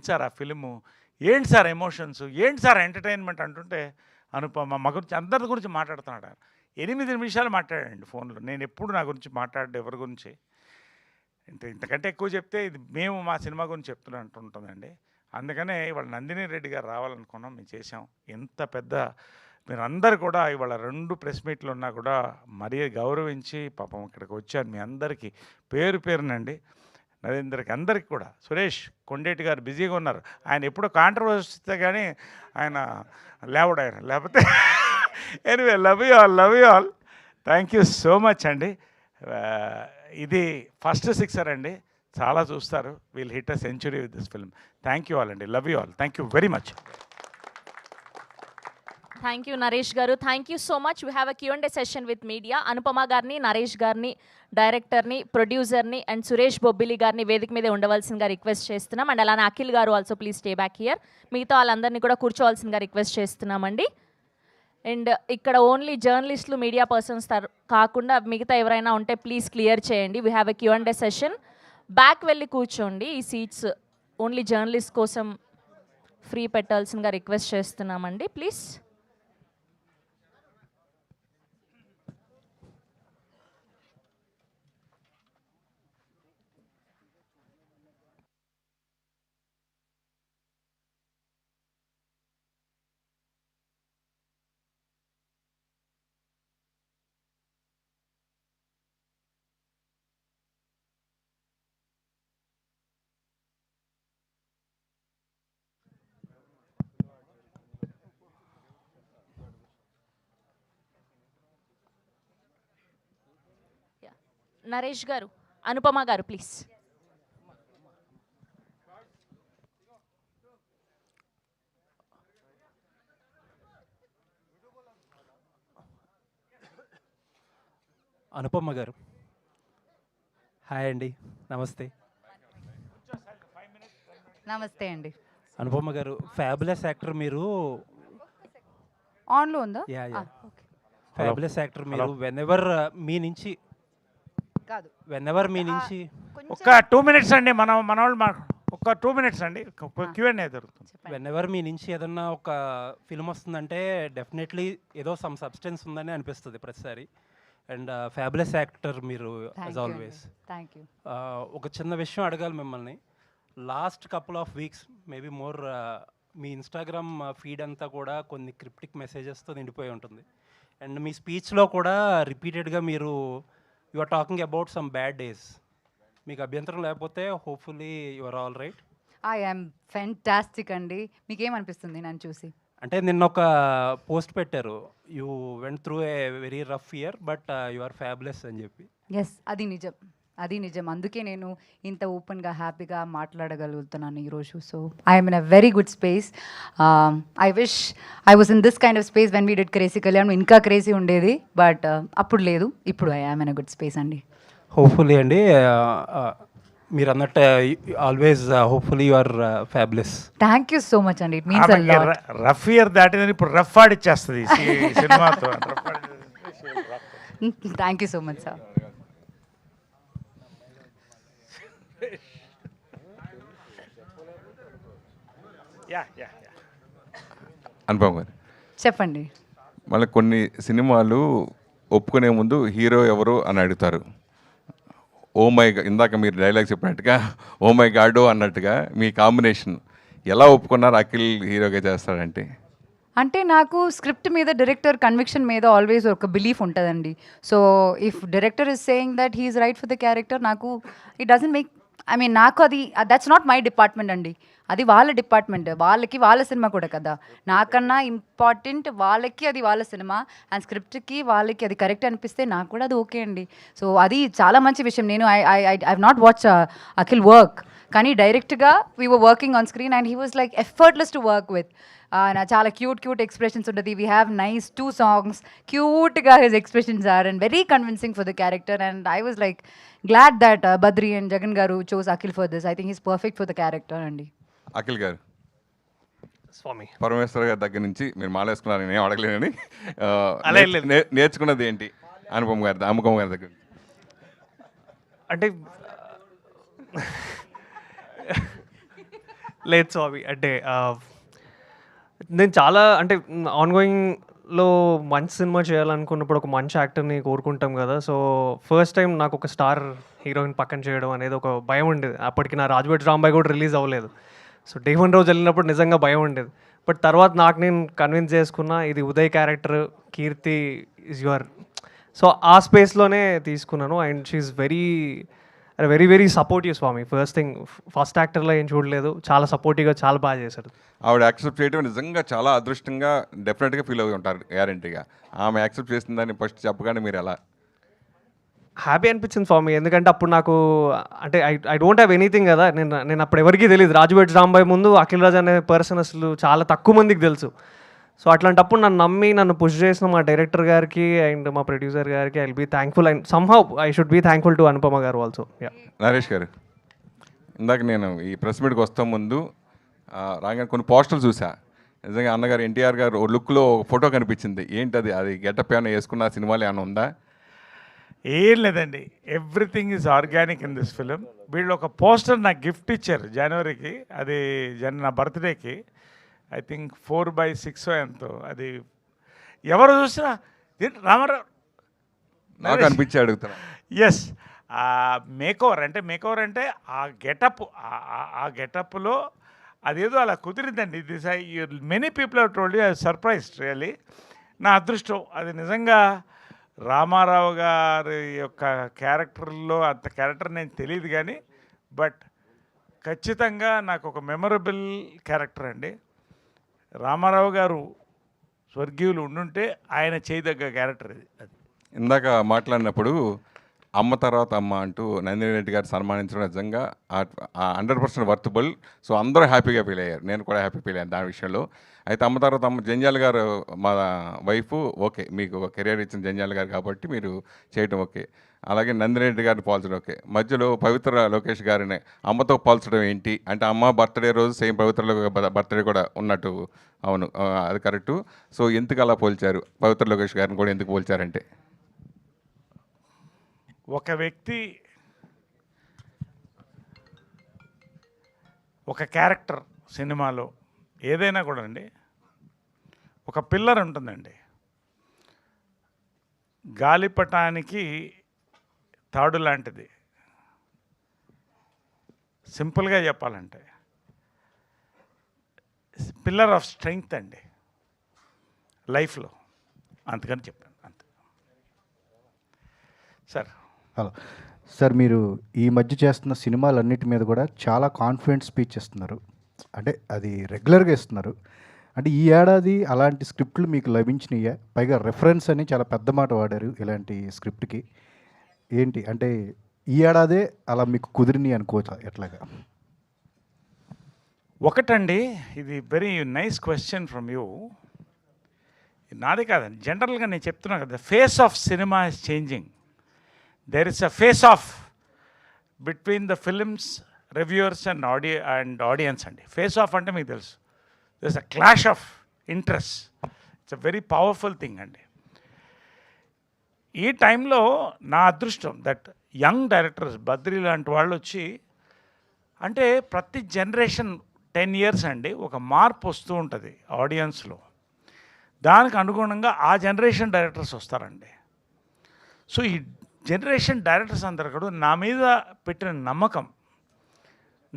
సార్ ఆ ఫిలిము, ఏంటి సార్ ఎమోషన్స్, ఏంటి సార్ ఎంటర్టైన్మెంట్ అంటుంటే, అనుపమ మా గురించి అందరి గురించి మాట్లాడుతున్నాడు. 8 నిమిషాలు మాట్లాడాడండి ఫోన్లో. నేను ఎప్పుడు నా గురించి మాట్లాడే ఎవరి గురించి ఇంతకంటే ఎక్కువ చెప్తే ఇది మేము మా సినిమా గురించి చెప్తున్నట్టు ఉంటుందండి. అందుకనే ఇవాళ నందిని రెడ్డి గారు రావాలనుకున్నాం, మేము చేసాం. ఎంత పెద్ద మీరు అందరు కూడా ఇవాళ 2 ప్రెస్ మీట్లు ఉన్నా కూడా మరీ గౌరవించి పాపం ఇక్కడికి వచ్చాను. మీ అందరికీ పేరునండి, నరేంద్రకి, అందరికి కూడా. సురేష్ కొండేటి గారు బిజీగా ఉన్నారు, ఆయన ఎప్పుడో కాంట్రవర్సీ వస్తే కానీ ఆయన లేవడాయన, లేకపోతే anyway love you all. Thank you so much అండి. ఇది ఫస్ట్ 6 అండి, చాలా చూస్తారు. We'll hit a century with this film. Thank you all అండి. Love you all. Thank you very much. Thank you Naresh garu. Thank you so much. We have a Q&A session with media. Anupama గారిని, నరేష్ గారిని, డైరెక్టర్ని, ప్రొడ్యూసర్ని and Suresh Bobbili గారిని వేదిక మీదే ఉండవలసిందిగా request చేస్తున్నాం. And అలానే అఖిల్ గారు also please stay back here. మిగతా వాళ్ళందరినీ కూడా కూర్చోవాల్సిందిగా రిక్వెస్ట్ చేస్తున్నామండి. అండ్ ఇక్కడ ఓన్లీ జర్నలిస్టులు, మీడియా పర్సన్స్ కాకుండా మిగతా ఎవరైనా ఉంటే ప్లీజ్ క్లియర్ చేయండి. We have a Q&A session. Back వెళ్ళి కూర్చోండి. ఈ సీట్స్ ఓన్లీ జర్నలిస్ట్ కోసం ఫ్రీ పెట్టాల్సిందిగా రిక్వెస్ట్ చేస్తున్నామండి ప్లీజ్. నరేష్ గారు, అనుపమ గారు ప్లీజ్. అనుపమ గారు, హాయ్ అండి, నమస్తే. నమస్తే అండి. అనుపమ గారు, ఫ్యాబులస్ యాక్టర్ మీరు. ఆన్లో ఉందా? Yeah yeah, okay. Fabulous actor మీరు. వెనెవర్ మీ నుంచి కాదు, వెనెవర్ మీ నుంచి ఒక్క 2 minutes అండి. మనవాళ్ళు ఒక్క 2 minutes అండి. Q&A జరుగుతుంది. వెనెవర్ మీ నుంచి ఏదన్నా ఒక ఫిల్మ్ వస్తుందంటే డెఫినెట్లీ ఏదో సమ్ సబ్స్టెన్స్ ఉందని అనిపిస్తుంది ప్రతిసారి. అండ్ ఫ్యాబులస్ యాక్టర్ మీరు యాజ్ ఆల్వేస్. Thank you. ఒక చిన్న విషయం అడగాలి మిమ్మల్ని. Last couple of weeks maybe more me Instagram feed అంతా కూడా కొన్ని క్రిప్టిక్ మెసేజెస్తో నిండిపోయి ఉంటుంది. అండ్ మీ స్పీచ్లో కూడా రిపీటెడ్గా మీరు you are talking about some bad days. మీకు అభ్యంతరం లేకపోతే hopefully you are all right. I am fantastic అండి. మీకేమనిపిస్తుంది నన్ను చూసి? అంటే నిన్న ఒక పోస్ట్ పెట్టారు, you went through a very rough year but you are fabulous అని చెప్పి. ఎస్, అది నిజం, అది నిజం. అందుకే నేను ఇంత ఓపెన్గా హ్యాపీగా మాట్లాడగలుగుతున్నాను ఈరోజు. So I'm in a very good space. I wish I was in this kind of space when we did crazy Kalyan. ఇంకా క్రేజీ ఉండేది, బట్ అప్పుడు లేదు. ఇప్పుడు I am in a good space అండి. హోప్ఫుల్లీ అండి, మీరు అన్నట్టు always hopefully you are fabulous. Thank you so much అండి. It means a lot. Rough year దాటిదని ఇప్పుడు రఫ్ ఆడిచ్చేస్తుంది ఈ సినిమాతో. Thank you so much sir. Anupama గారు, చెప్పండి. మళ్ళీ కొన్ని సినిమాలు ఒప్పుకునే ముందు హీరో ఎవరు అని అడుగుతారు. ఓ మై ఇందాక మీరు డైలాగ్ చెప్పినట్టుగా ఓ మై గాడో అన్నట్టుగా మీ కాంబినేషన్ ఎలా ఒప్పుకున్నారు అఖిల్ హీరోగా చేస్తాడంటే? అంటే నాకు స్క్రిప్ట్ మీద, డైరెక్టర్ కన్విక్షన్ మీద ఆల్వేస్ ఒక బిలీఫ్ ఉంటుందండి. So if director is saying that he's right for the character, నాకు it doesn't make, I mean నాకు అది దట్స్ నాట్ మై డిపార్ట్మెంట్ అండి. అది వాళ్ళ డిపార్ట్మెంట్, వాళ్ళకి వాళ్ళ సినిమా కూడా కదా. నాకన్నా ఇంపార్టెంట్ వాళ్ళకి అది వాళ్ళ సినిమా, అండ్ స్క్రిప్ట్కి వాళ్ళకి అది కరెక్ట్ అనిపిస్తే నాకు కూడా అది ఓకే అండి. సో అది చాలా మంచి విషయం. నేను I not watch Akhil work, కానీ డైరెక్ట్గా we were working on screen and he was like effortless to work with. చాలా క్యూట్ ఎక్స్ప్రెషన్స్ ఉంటుంది. We have nice 2 songs. క్యూట్గా his expressions are and very convincing for the character. And I was like glad that Badri and Jagan garu chose Akhil for this. I think is perfect for the character అండి. అఖిల్ గారు, స్వామి పరమేశ్వర్ గారి దగ్గర నుంచి మీరు మాలేసుకున్నారు, నేను ఏం అడగలేనని. అలా ఏం లేదు. నేర్చుకున్నది ఏంటి అనుపమ గారి దగ్గర? అంటే లేదు స్వామి, అంటే నేను చాలా అంటే ఆన్గోయింగ్లో మంచి సినిమా చేయాలనుకున్నప్పుడు ఒక మంచి యాక్టర్ని కోరుకుంటాం కదా. సో ఫస్ట్ టైం నాకు ఒక స్టార్ హీరోయిన్ పక్కన చేయడం అనేది ఒక భయం ఉండేది. అప్పటికి నా రాజభట్ రాంబాయ్ కూడా రిలీజ్ అవ్వలేదు. సో డే 1 రోజు వెళ్ళినప్పుడు నిజంగా భయం ఉండేది. బట్ తర్వాత నాకు నేను కన్విన్స్ చేసుకున్నా, ఇది Uday character, Keerthi is your. So ఆ స్పేస్లోనే తీసుకున్నాను. And she's very very supportive Swami. First thing, first యాక్టర్లో ఏం చూడలేదు, చాలా సపోర్టివ్గా చాలా బాగా చేశారు. ఆవిడ యాక్సెప్ట్ చేయడం నిజంగా చాలా అదృష్టంగా డెఫినెట్గా ఫీల్ అవుతూ ఉంటారు గ్యారంటీగా. ఆమె యాక్సెప్ట్ చేసిందని ఫస్ట్ చెప్పగానే మీరు ఎలా? హ్యాపీ అనిపించింది ఫర్ మీ. ఎందుకంటే అప్పుడు నాకు అంటే ఐ డోంట్ హ్యావ్ ఎనీథింగ్ కదా. నేను అప్పుడు ఎవరికీ తెలియదు. రాజుబెట్ రాంబాయ్ ముందు అఖిల్ రాజ్ అనే పర్సన్ అసలు చాలా తక్కువ మందికి తెలుసు. సో అట్లాంటప్పుడు నన్ను నమ్మి నన్ను పుష్ చేసిన మా డైరెక్టర్ గారికి అండ్ మా ప్రొడ్యూసర్ గారికి I will be thankful. And somehow I should be thankful to Anupama garu also. Naresh గారు, ఇందాక నేను ఈ ప్రెస్ మీట్కి వస్తాం ముందు రాగానే కొన్ని పోస్టర్లు చూసా. నిజంగా అన్నగారు ఎన్టీఆర్ గారు ఓ లుక్లో ఒక ఫోటో కనిపించింది. ఏంటి అది? అది గెటప్ ఏమైనా వేసుకున్న సినిమాలో ఏమైనా ఉందా? ఏం లేదండి, everything is organic in this film. వీళ్ళు ఒక పోస్టర్ నాకు గిఫ్ట్ ఇచ్చారు జనవరికి, అది నా బర్త్డేకి. ఐ థింక్ 4/6 ఎంతో. అది ఎవరు చూసినా రామారావు నాకు అనిపించి అడుగుతున్నా. ఎస్, మేకోవర్ అంటే ఆ గెటప్, ఆ గెటప్లో అదేదో అలా కుదిరిందండి. This many people have told you, I surprised really. నా అదృష్టం అది. నిజంగా రామారావు గారి యొక్క క్యారెక్టర్లో అంత క్యారెక్టర్ నేను తెలియదు కానీ, బట్ ఖచ్చితంగా నాకు ఒక మెమరబుల్ క్యారెక్టర్ అండి. రామారావు గారు స్వర్గీయులు ఉండుంటే ఆయన చేయదగ్గ క్యారెక్టర్ ఇది. అది ఇందాక మాట్లాడినప్పుడు అమ్మ తర్వాత అమ్మ అంటూ నందిని రెడ్డి గారు సన్మానించడం నిజంగా 100% వర్తబుల్. సో అందరూ హ్యాపీగా ఫీల్ అయ్యారు, నేను కూడా హ్యాపీ ఫీల్ అయ్యాను దాని విషయంలో. అయితే అమ్మ తర్వాత అమ్మ జంజాల్ గారు మా వైఫ్, ఓకే మీకు ఒక కెరియర్ ఇచ్చిన జంజాల్ గారు కాబట్టి మీరు చేయటం ఓకే. అలాగే నందిని రెడ్డి గారిని పోల్చడం ఓకే. మధ్యలో పవిత్ర లోకేష్ గారిని అమ్మతో పోల్చడం ఏంటి అంటే, అమ్మ బర్త్డే రోజు సేమ్ పవిత్ర బర్త్డే కూడా ఉన్నట్టు. అవును, అది కరెక్టు. సో ఎందుకు అలా పోల్చారు? పవిత్ర లోకేష్ గారిని కూడా ఎందుకు పోల్చారంటే, ఒక వ్యక్తి, ఒక క్యారెక్టర్ సినిమాలో ఏదైనా కూడా అండి, ఒక పిల్లర్ ఉంటుందండి. గాలిపటానికి తాడు లాంటిది. సింపుల్గా చెప్పాలంటే పిల్లర్ ఆఫ్ స్ట్రెంగ్త్ అండి లైఫ్లో. అందుకని చెప్పాను అంతే. సార్ హలో సార్, మీరు ఈ మధ్య చేస్తున్న సినిమాలన్నిటి మీద కూడా చాలా కాన్ఫిడెంట్ స్పీచ్ ఇస్తున్నారు. అంటే అది రెగ్యులర్గా ఇస్తున్నారు. అంటే ఈ ఏడాది అలాంటి స్క్రిప్ట్లు మీకు లభించినాయా? పైగా రెఫరెన్స్ అని చాలా పెద్ద మాట వాడారు ఇలాంటి స్క్రిప్ట్కి. ఏంటి అంటే ఈ ఏడాదే అలా మీకు కుదిరినాయి అనుకోవచ్చు ఎట్లాగా? ఒకటండి, ఇది very nice question from you. నాది కాదండి, జనరల్గా నేను చెప్తున్నా కదా, face of cinema is changing. There is a face off between the films reviewers and audience అండి. ఫేస్ ఆఫ్ అంటే మీకు తెలుసు, there is a clash of interest. It's a very powerful thing అండి. ఈ టైంలో నా అదృష్టం దట్ యంగ్ డైరెక్టర్స్ బద్రి లాంటి వాళ్ళు వచ్చి, అంటే ప్రతి జనరేషన్ 10 years అండి ఒక మార్పు వస్తూ ఉంటుంది ఆడియన్స్లో. దానికి అనుగుణంగా ఆ జనరేషన్ డైరెక్టర్స్ వస్తారండి. సో ఈ జనరేషన్ డైరెక్టర్స్ అందరు కూడా నా మీద పెట్టిన నమ్మకం,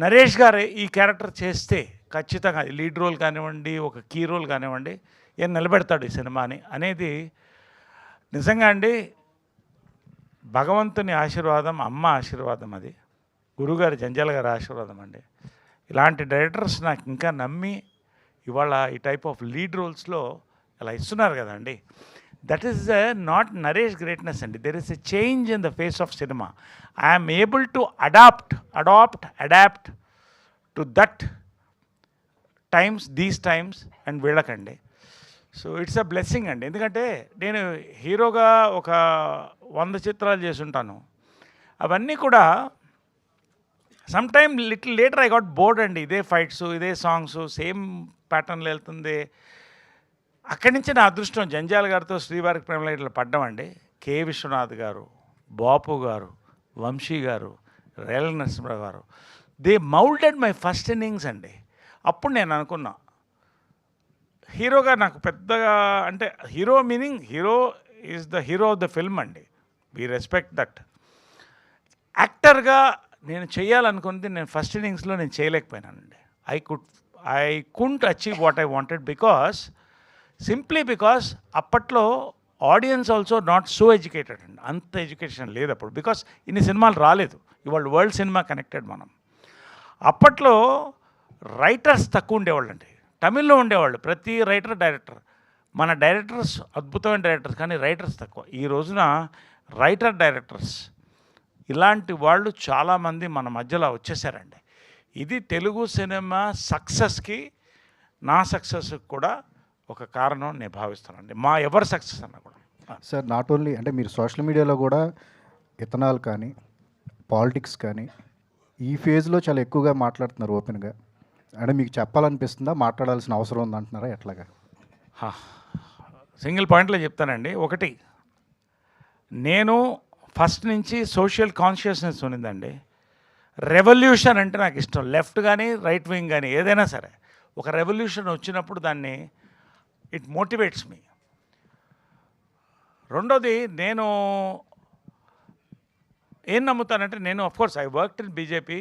నరేష్ గారే ఈ క్యారెక్టర్ చేస్తే ఖచ్చితంగా లీడ్ రోల్ కానివ్వండి, ఒక కీ రోల్ కానివ్వండి, ఏం నిలబెడతాడు ఈ సినిమాని అనేది నిజంగా అండి భగవంతుని ఆశీర్వాదం, అమ్మ ఆశీర్వాదం, అది గురుగారు జంజాల గారి ఆశీర్వాదం అండి. ఇలాంటి డైరెక్టర్స్ నాకు ఇంకా నమ్మి ఇవాళ ఈ టైప్ ఆఫ్ లీడ్ రోల్స్లో అలా ఇస్తున్నారు కదండి. That is not Naresh greatness అండి. There is a change in the face of cinema. I'm able to adapt to that times, these times and వీళ్ళకండి. సో ఇట్స్ అ బ్లెస్సింగ్ అండి. ఎందుకంటే నేను హీరోగా ఒక 100 చిత్రాలు చేసి ఉంటాను. అవన్నీ కూడా some time little later I got bored అండి. ఇదే ఫైట్స్, ఇదే సాంగ్స్, సేమ్ ప్యాటర్న్లో వెళ్తుంది. అక్కడి నుంచి నా అదృష్టం జంజాల గారితో శ్రీవారికి ప్రేమలో ఇట్లా పడ్డామండి. కె విశ్వనాథ్ గారు, బాపు గారు, వంశీ గారు, Rela Narasimharao garu, they moulded my first innings అండి. అప్పుడు నేను అనుకున్నా హీరోగా నాకు పెద్దగా, అంటే hero meaning hero is the hero of the film అండి. We respect that. యాక్టర్గా నేను చేయాలనుకుంది నేను ఫస్ట్ ఇన్నింగ్స్లో నేను చేయలేకపోయినానండి. I couldn't achieve what I wanted simply because అప్పట్లో audience also not so educated అండి. అంత ఎడ్యుకేషన్ లేదు అప్పుడు, బికాస్ ఇన్ని సినిమాలు రాలేదు. ఇవాళ వరల్డ్ సినిమా కనెక్టెడ్ మనం. అప్పట్లో రైటర్స్ తక్కువ ఉండేవాళ్ళు అండి. తమిళ్లో ఉండేవాళ్ళు ప్రతి రైటర్, డైరెక్టర్. మన డైరెక్టర్స్ అద్భుతమైన డైరెక్టర్స్, కానీ రైటర్స్ తక్కువ. ఈ రోజున రైటర్ డైరెక్టర్స్ ఇలాంటి వాళ్ళు చాలామంది మన మధ్యలో వచ్చేసారండి. ఇది తెలుగు సినిమా సక్సెస్కి, నా సక్సెస్కి కూడా ఒక కారణం నేను భావిస్తానండి. మా ఎవరి సక్సెస్ అన్నా కూడా. సార్ నాట్ ఓన్లీ అంటే మీరు సోషల్ మీడియాలో కూడా ఇథనాల్ కానీ పాలిటిక్స్ కానీ ఈ ఫేజ్లో చాలా ఎక్కువగా మాట్లాడుతున్నారు ఓపెన్గా. అంటే మీకు చెప్పాలనిపిస్తుందా, మాట్లాడాల్సిన అవసరం ఉందంటున్నారా, ఎట్లాగా? సింగిల్ పాయింట్లో చెప్తానండి. ఒకటి, నేను ఫస్ట్ నుంచి సోషల్ కాన్షియస్నెస్ ఉన్నదండి. రెవల్యూషన్ అంటే నాకు ఇష్టం. లెఫ్ట్ కానీ రైట్ వింగ్ కానీ ఏదైనా సరే ఒక రెవల్యూషన్ వచ్చినప్పుడు దాన్ని ఇట్ మోటివేట్స్ మీ. రెండోది, నేను ఏం నమ్ముతానంటే, నేను of course I worked in BJP,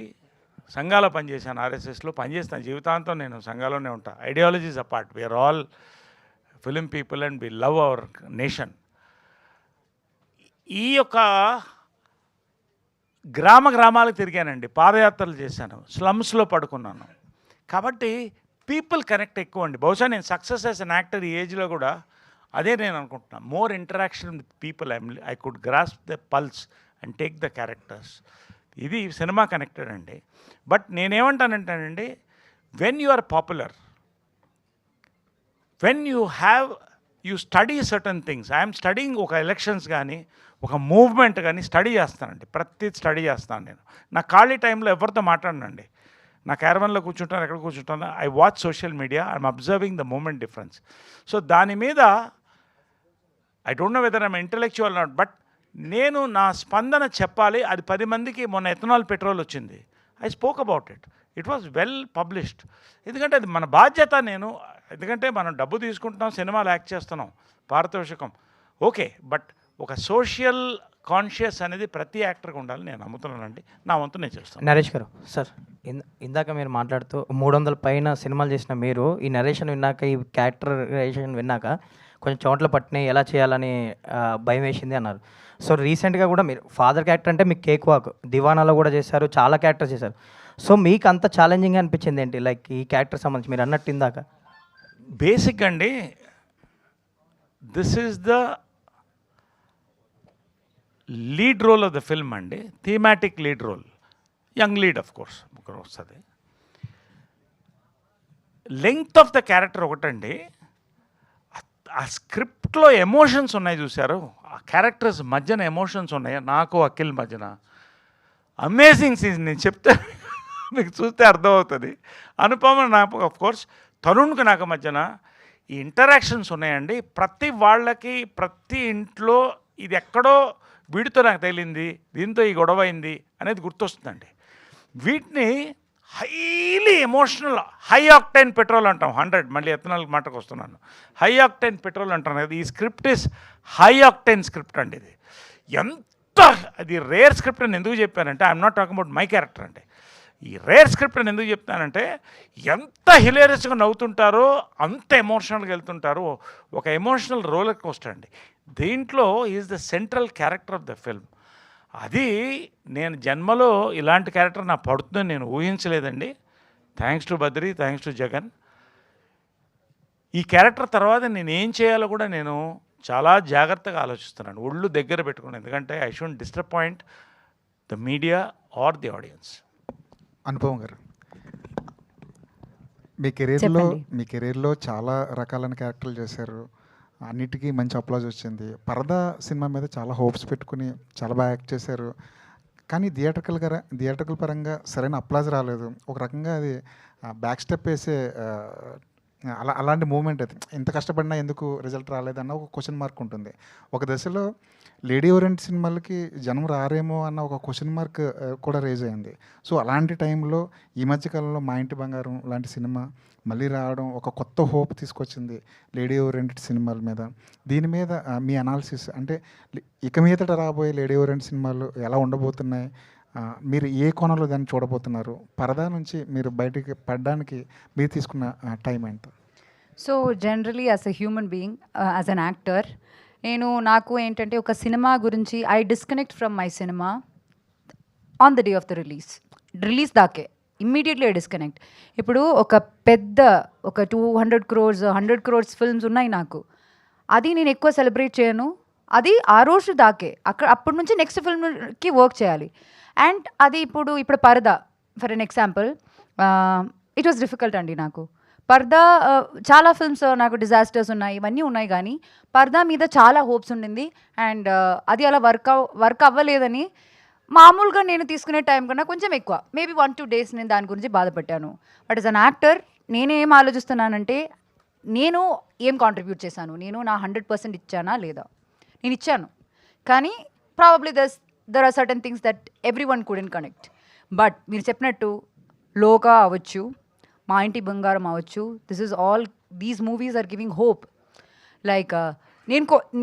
సంఘాలో పనిచేశాను, ఆర్ఎస్ఎస్లో పనిచేస్తాను, జీవితాంతం నేను సంఘాలోనే ఉంటాను. Ideologies apart, we are all film people and we love our nation. ఈ యొక్క గ్రామాలకు తిరిగానండి, పాదయాత్రలు చేశాను, స్లమ్స్లో పడుకున్నాను. కాబట్టి పీపుల్ కనెక్ట్ ఎక్కువ అండి. బహుశా నేను సక్సెస్ యాజ్ అన్ యాక్టర్ ఈ ఏజ్లో కూడా అదే నేను అనుకుంటున్నాను. More interaction with people, I could grasp the pulse and take the characters. ఇది సినిమా కనెక్టెడ్ అండి. బట్ నేనేమంటానంటేనండి, when you are popular, when you study certain things. I'm studying ఒక ఎలక్షన్స్ కానీ ఒక మూవ్మెంట్ కానీ స్టడీ చేస్తానండి. ప్రతి స్టడీ చేస్తాను నేను. నా ఖాళీ టైంలో ఎవరితో మాట్లాడనండి. నా క్యారవన్లో కూర్చుంటాను, ఎక్కడ కూర్చుంటాను, I watch social media, I'm observing the moment difference. So దాని మీద I don't know whether I'm intellectual not, but నేను నా స్పందన చెప్పాలి. అది 10 మందికి. మొన్న ఎథనాల్ పెట్రోల్ వచ్చింది, I spoke about it. It was well published. ఎందుకంటే అది మన బాధ్యత. ఎందుకంటే మనం డబ్బు తీసుకుంటున్నాం, సినిమాలు యాక్ట్ చేస్తున్నాం, పారితోషికం ఓకే, బట్ ఒక సోషల్ కాన్షియస్ అనేది ప్రతి యాక్టర్కి ఉండాలి నేను నమ్ముతున్నానండి. నా వంతు నేను చేస్తాను. నరేష్ గారు, సార్ ఇందాక మీరు మాట్లాడుతూ 300 పైన సినిమాలు చేసిన మీరు ఈ నరేషన్ విన్నాక, ఈ క్యారెక్టరైజేషన్ విన్నాక కొంచెం చోట్ల పట్టినాయి, ఎలా చేయాలని భయం వేసింది అన్నారు. సో రీసెంట్గా కూడా మీరు ఫాదర్ క్యారెక్టర్ అంటే మీకు కేక్ వాక్, దివానాలో కూడా చేశారు, చాలా క్యారెక్టర్స్ చేశారు. సో మీకు అంత ఛాలెంజింగ్ అనిపించింది ఏంటి, లైక్ ఈ క్యారెక్టర్ సంబంధించి మీరు అన్నట్టు ఇందాక? బేసిక్ అండి, this is the lead role of the film అండి, thematic lead role, young lead of course ఒకరు వస్తుంది. లెంగ్త్ ఆఫ్ ద క్యారెక్టర్ ఒకటండి, ఆ స్క్రిప్ట్లో ఎమోషన్స్ ఉన్నాయి చూశారు, ఆ క్యారెక్టర్స్ మధ్యన ఎమోషన్స్ ఉన్నాయి. నాకు అఖిల్ మధ్యన అమేజింగ్ సీన్స్, నేను చెప్తే మీకు చూస్తే అర్థమవుతుంది. అనుపమ నాకు ఆఫ్ కోర్స్, తరుణ్కి నాకు మధ్యన ఈ ఇంటరాక్షన్స్ ఉన్నాయండి. ప్రతి వాళ్ళకి ప్రతి ఇంట్లో ఇది ఎక్కడో వీడితో నాకు తగిలింది, దీంతో ఈ గొడవ అయింది అనేది గుర్తొస్తుందండి. వీటిని highly emotional, high octane petrol అంటాం. 100 మళ్ళీ ఎథనాల్ మాటకు వస్తున్నాను. హై ఆక్టైన్ పెట్రోల్ అంటాను కదా, ఈ script is high octane script అండి. ఇది ఎంత, అది రేర్ స్క్రిప్ట్ అని ఎందుకు చెప్పానంటే, I'm not talking about my character అండి. ఈ రేర్ స్క్రిప్ట్ అని ఎందుకు చెప్తానంటే, ఎంత హిలేరియస్గా నవ్వుతుంటారో అంత ఎమోషనల్గా వెళ్తుంటారు. ఒక ఎమోషనల్ రోలర్ కోస్టర్ అండి. దీంట్లో is the central character of the film. అది నేను జన్మలో ఇలాంటి క్యారెక్టర్ నాకు పడుతుందని నేను ఊహించలేదండి. Thanks to Badri, thanks to Jagan. ఈ క్యారెక్టర్ తర్వాత నేను ఏం చేయాలో కూడా నేను చాలా జాగ్రత్తగా ఆలోచిస్తున్నాను, ఒళ్ళు దగ్గర పెట్టుకున్నాను. ఎందుకంటే I should disappoint the media or the audience. Anupam garu, మీ కెరీర్లో చాలా రకాలైన క్యారెక్టర్లు చేశారు, అన్నిటికీ మంచి అప్లాజ్ వచ్చింది. పరదా సినిమా మీద చాలా హోప్స్ పెట్టుకుని చాలా బాగా యాక్ట్ చేశారు. కానీ థియేటర్కల్ పరంగా సరైన అప్లాజ్ రాలేదు. ఒక రకంగా అది బ్యాక్ స్టెప్ వేసే అలాంటి మూమెంట్. అది ఎంత కష్టపడినా ఎందుకు రిజల్ట్ రాలేదన్న ఒక క్వశ్చన్ మార్క్ ఉంటుంది. ఒక దశలో లేడీ ఓరియంట్ సినిమాలకి జనం రారేమో అన్న ఒక క్వశ్చన్ మార్క్ కూడా రేజ్ అయింది. సో అలాంటి టైంలో ఈ మధ్యకాలంలో మా ఇంటి బంగారం లాంటి సినిమా మళ్ళీ రావడం ఒక కొత్త హోప్ తీసుకొచ్చింది లేడీ ఓరియంటెడ్ సినిమాల మీద. దీని మీద మీ అనాలిసిస్, అంటే ఇక మీదట రాబోయే లేడీ ఓరియంటెడ్ సినిమాలు ఎలా ఉండబోతున్నాయి, మీరు ఏ కోణంలో దాన్ని చూడబోతున్నారు, పరదా నుంచి మీరు బయటికి పడడానికి మీరు తీసుకున్న టైం ఎంత? So generally as a human being, as an actor, నాకు ఏంటంటే ఒక సినిమా గురించి I disconnect from my cinema on the day of the release దాకే ఇమ్మీడియట్లీ ఐ డిస్కనెక్ట్. ఇప్పుడు ఒక పెద్ద ఒక 200 crores 100 crores ఫిల్మ్స్ ఉన్నాయి నాకు, అది నేను ఎక్కువ సెలబ్రేట్ చేయను. అది ఆ రోజు దాకే అప్పటి నుంచి నెక్స్ట్ ఫిల్మ్కి వర్క్ చేయాలి. అండ్ అది ఇప్పుడు పరదా for an example, it was difficult అండి నాకు. పర్దా చాలా ఫిల్మ్స్ నాకు డిజాస్టర్స్ ఉన్నాయి, ఇవన్నీ ఉన్నాయి, కానీ పర్దా మీద చాలా హోప్స్ ఉండింది. అండ్ అది అలా వర్క్ అవ్వలేదని మామూలుగా నేను తీసుకునే టైం కన్నా కొంచెం ఎక్కువ, మేబీ 1-2 days నేను దాని గురించి బాధపడ్డాను. బట్ యాజ్ అన్ యాక్టర్ నేనేం ఆలోచిస్తున్నానంటే, నేను ఏం కాంట్రిబ్యూట్ చేశాను, నేను నా 100% ఇచ్చానా లేదా. నేను ఇచ్చాను, కానీ probably there are certain things that every one couldn't connect. But మీరు చెప్పినట్టు లోకా అవ్వచ్చు, మా ఇంటి బంగారం అవ్వచ్చు, these movies are giving hope. Like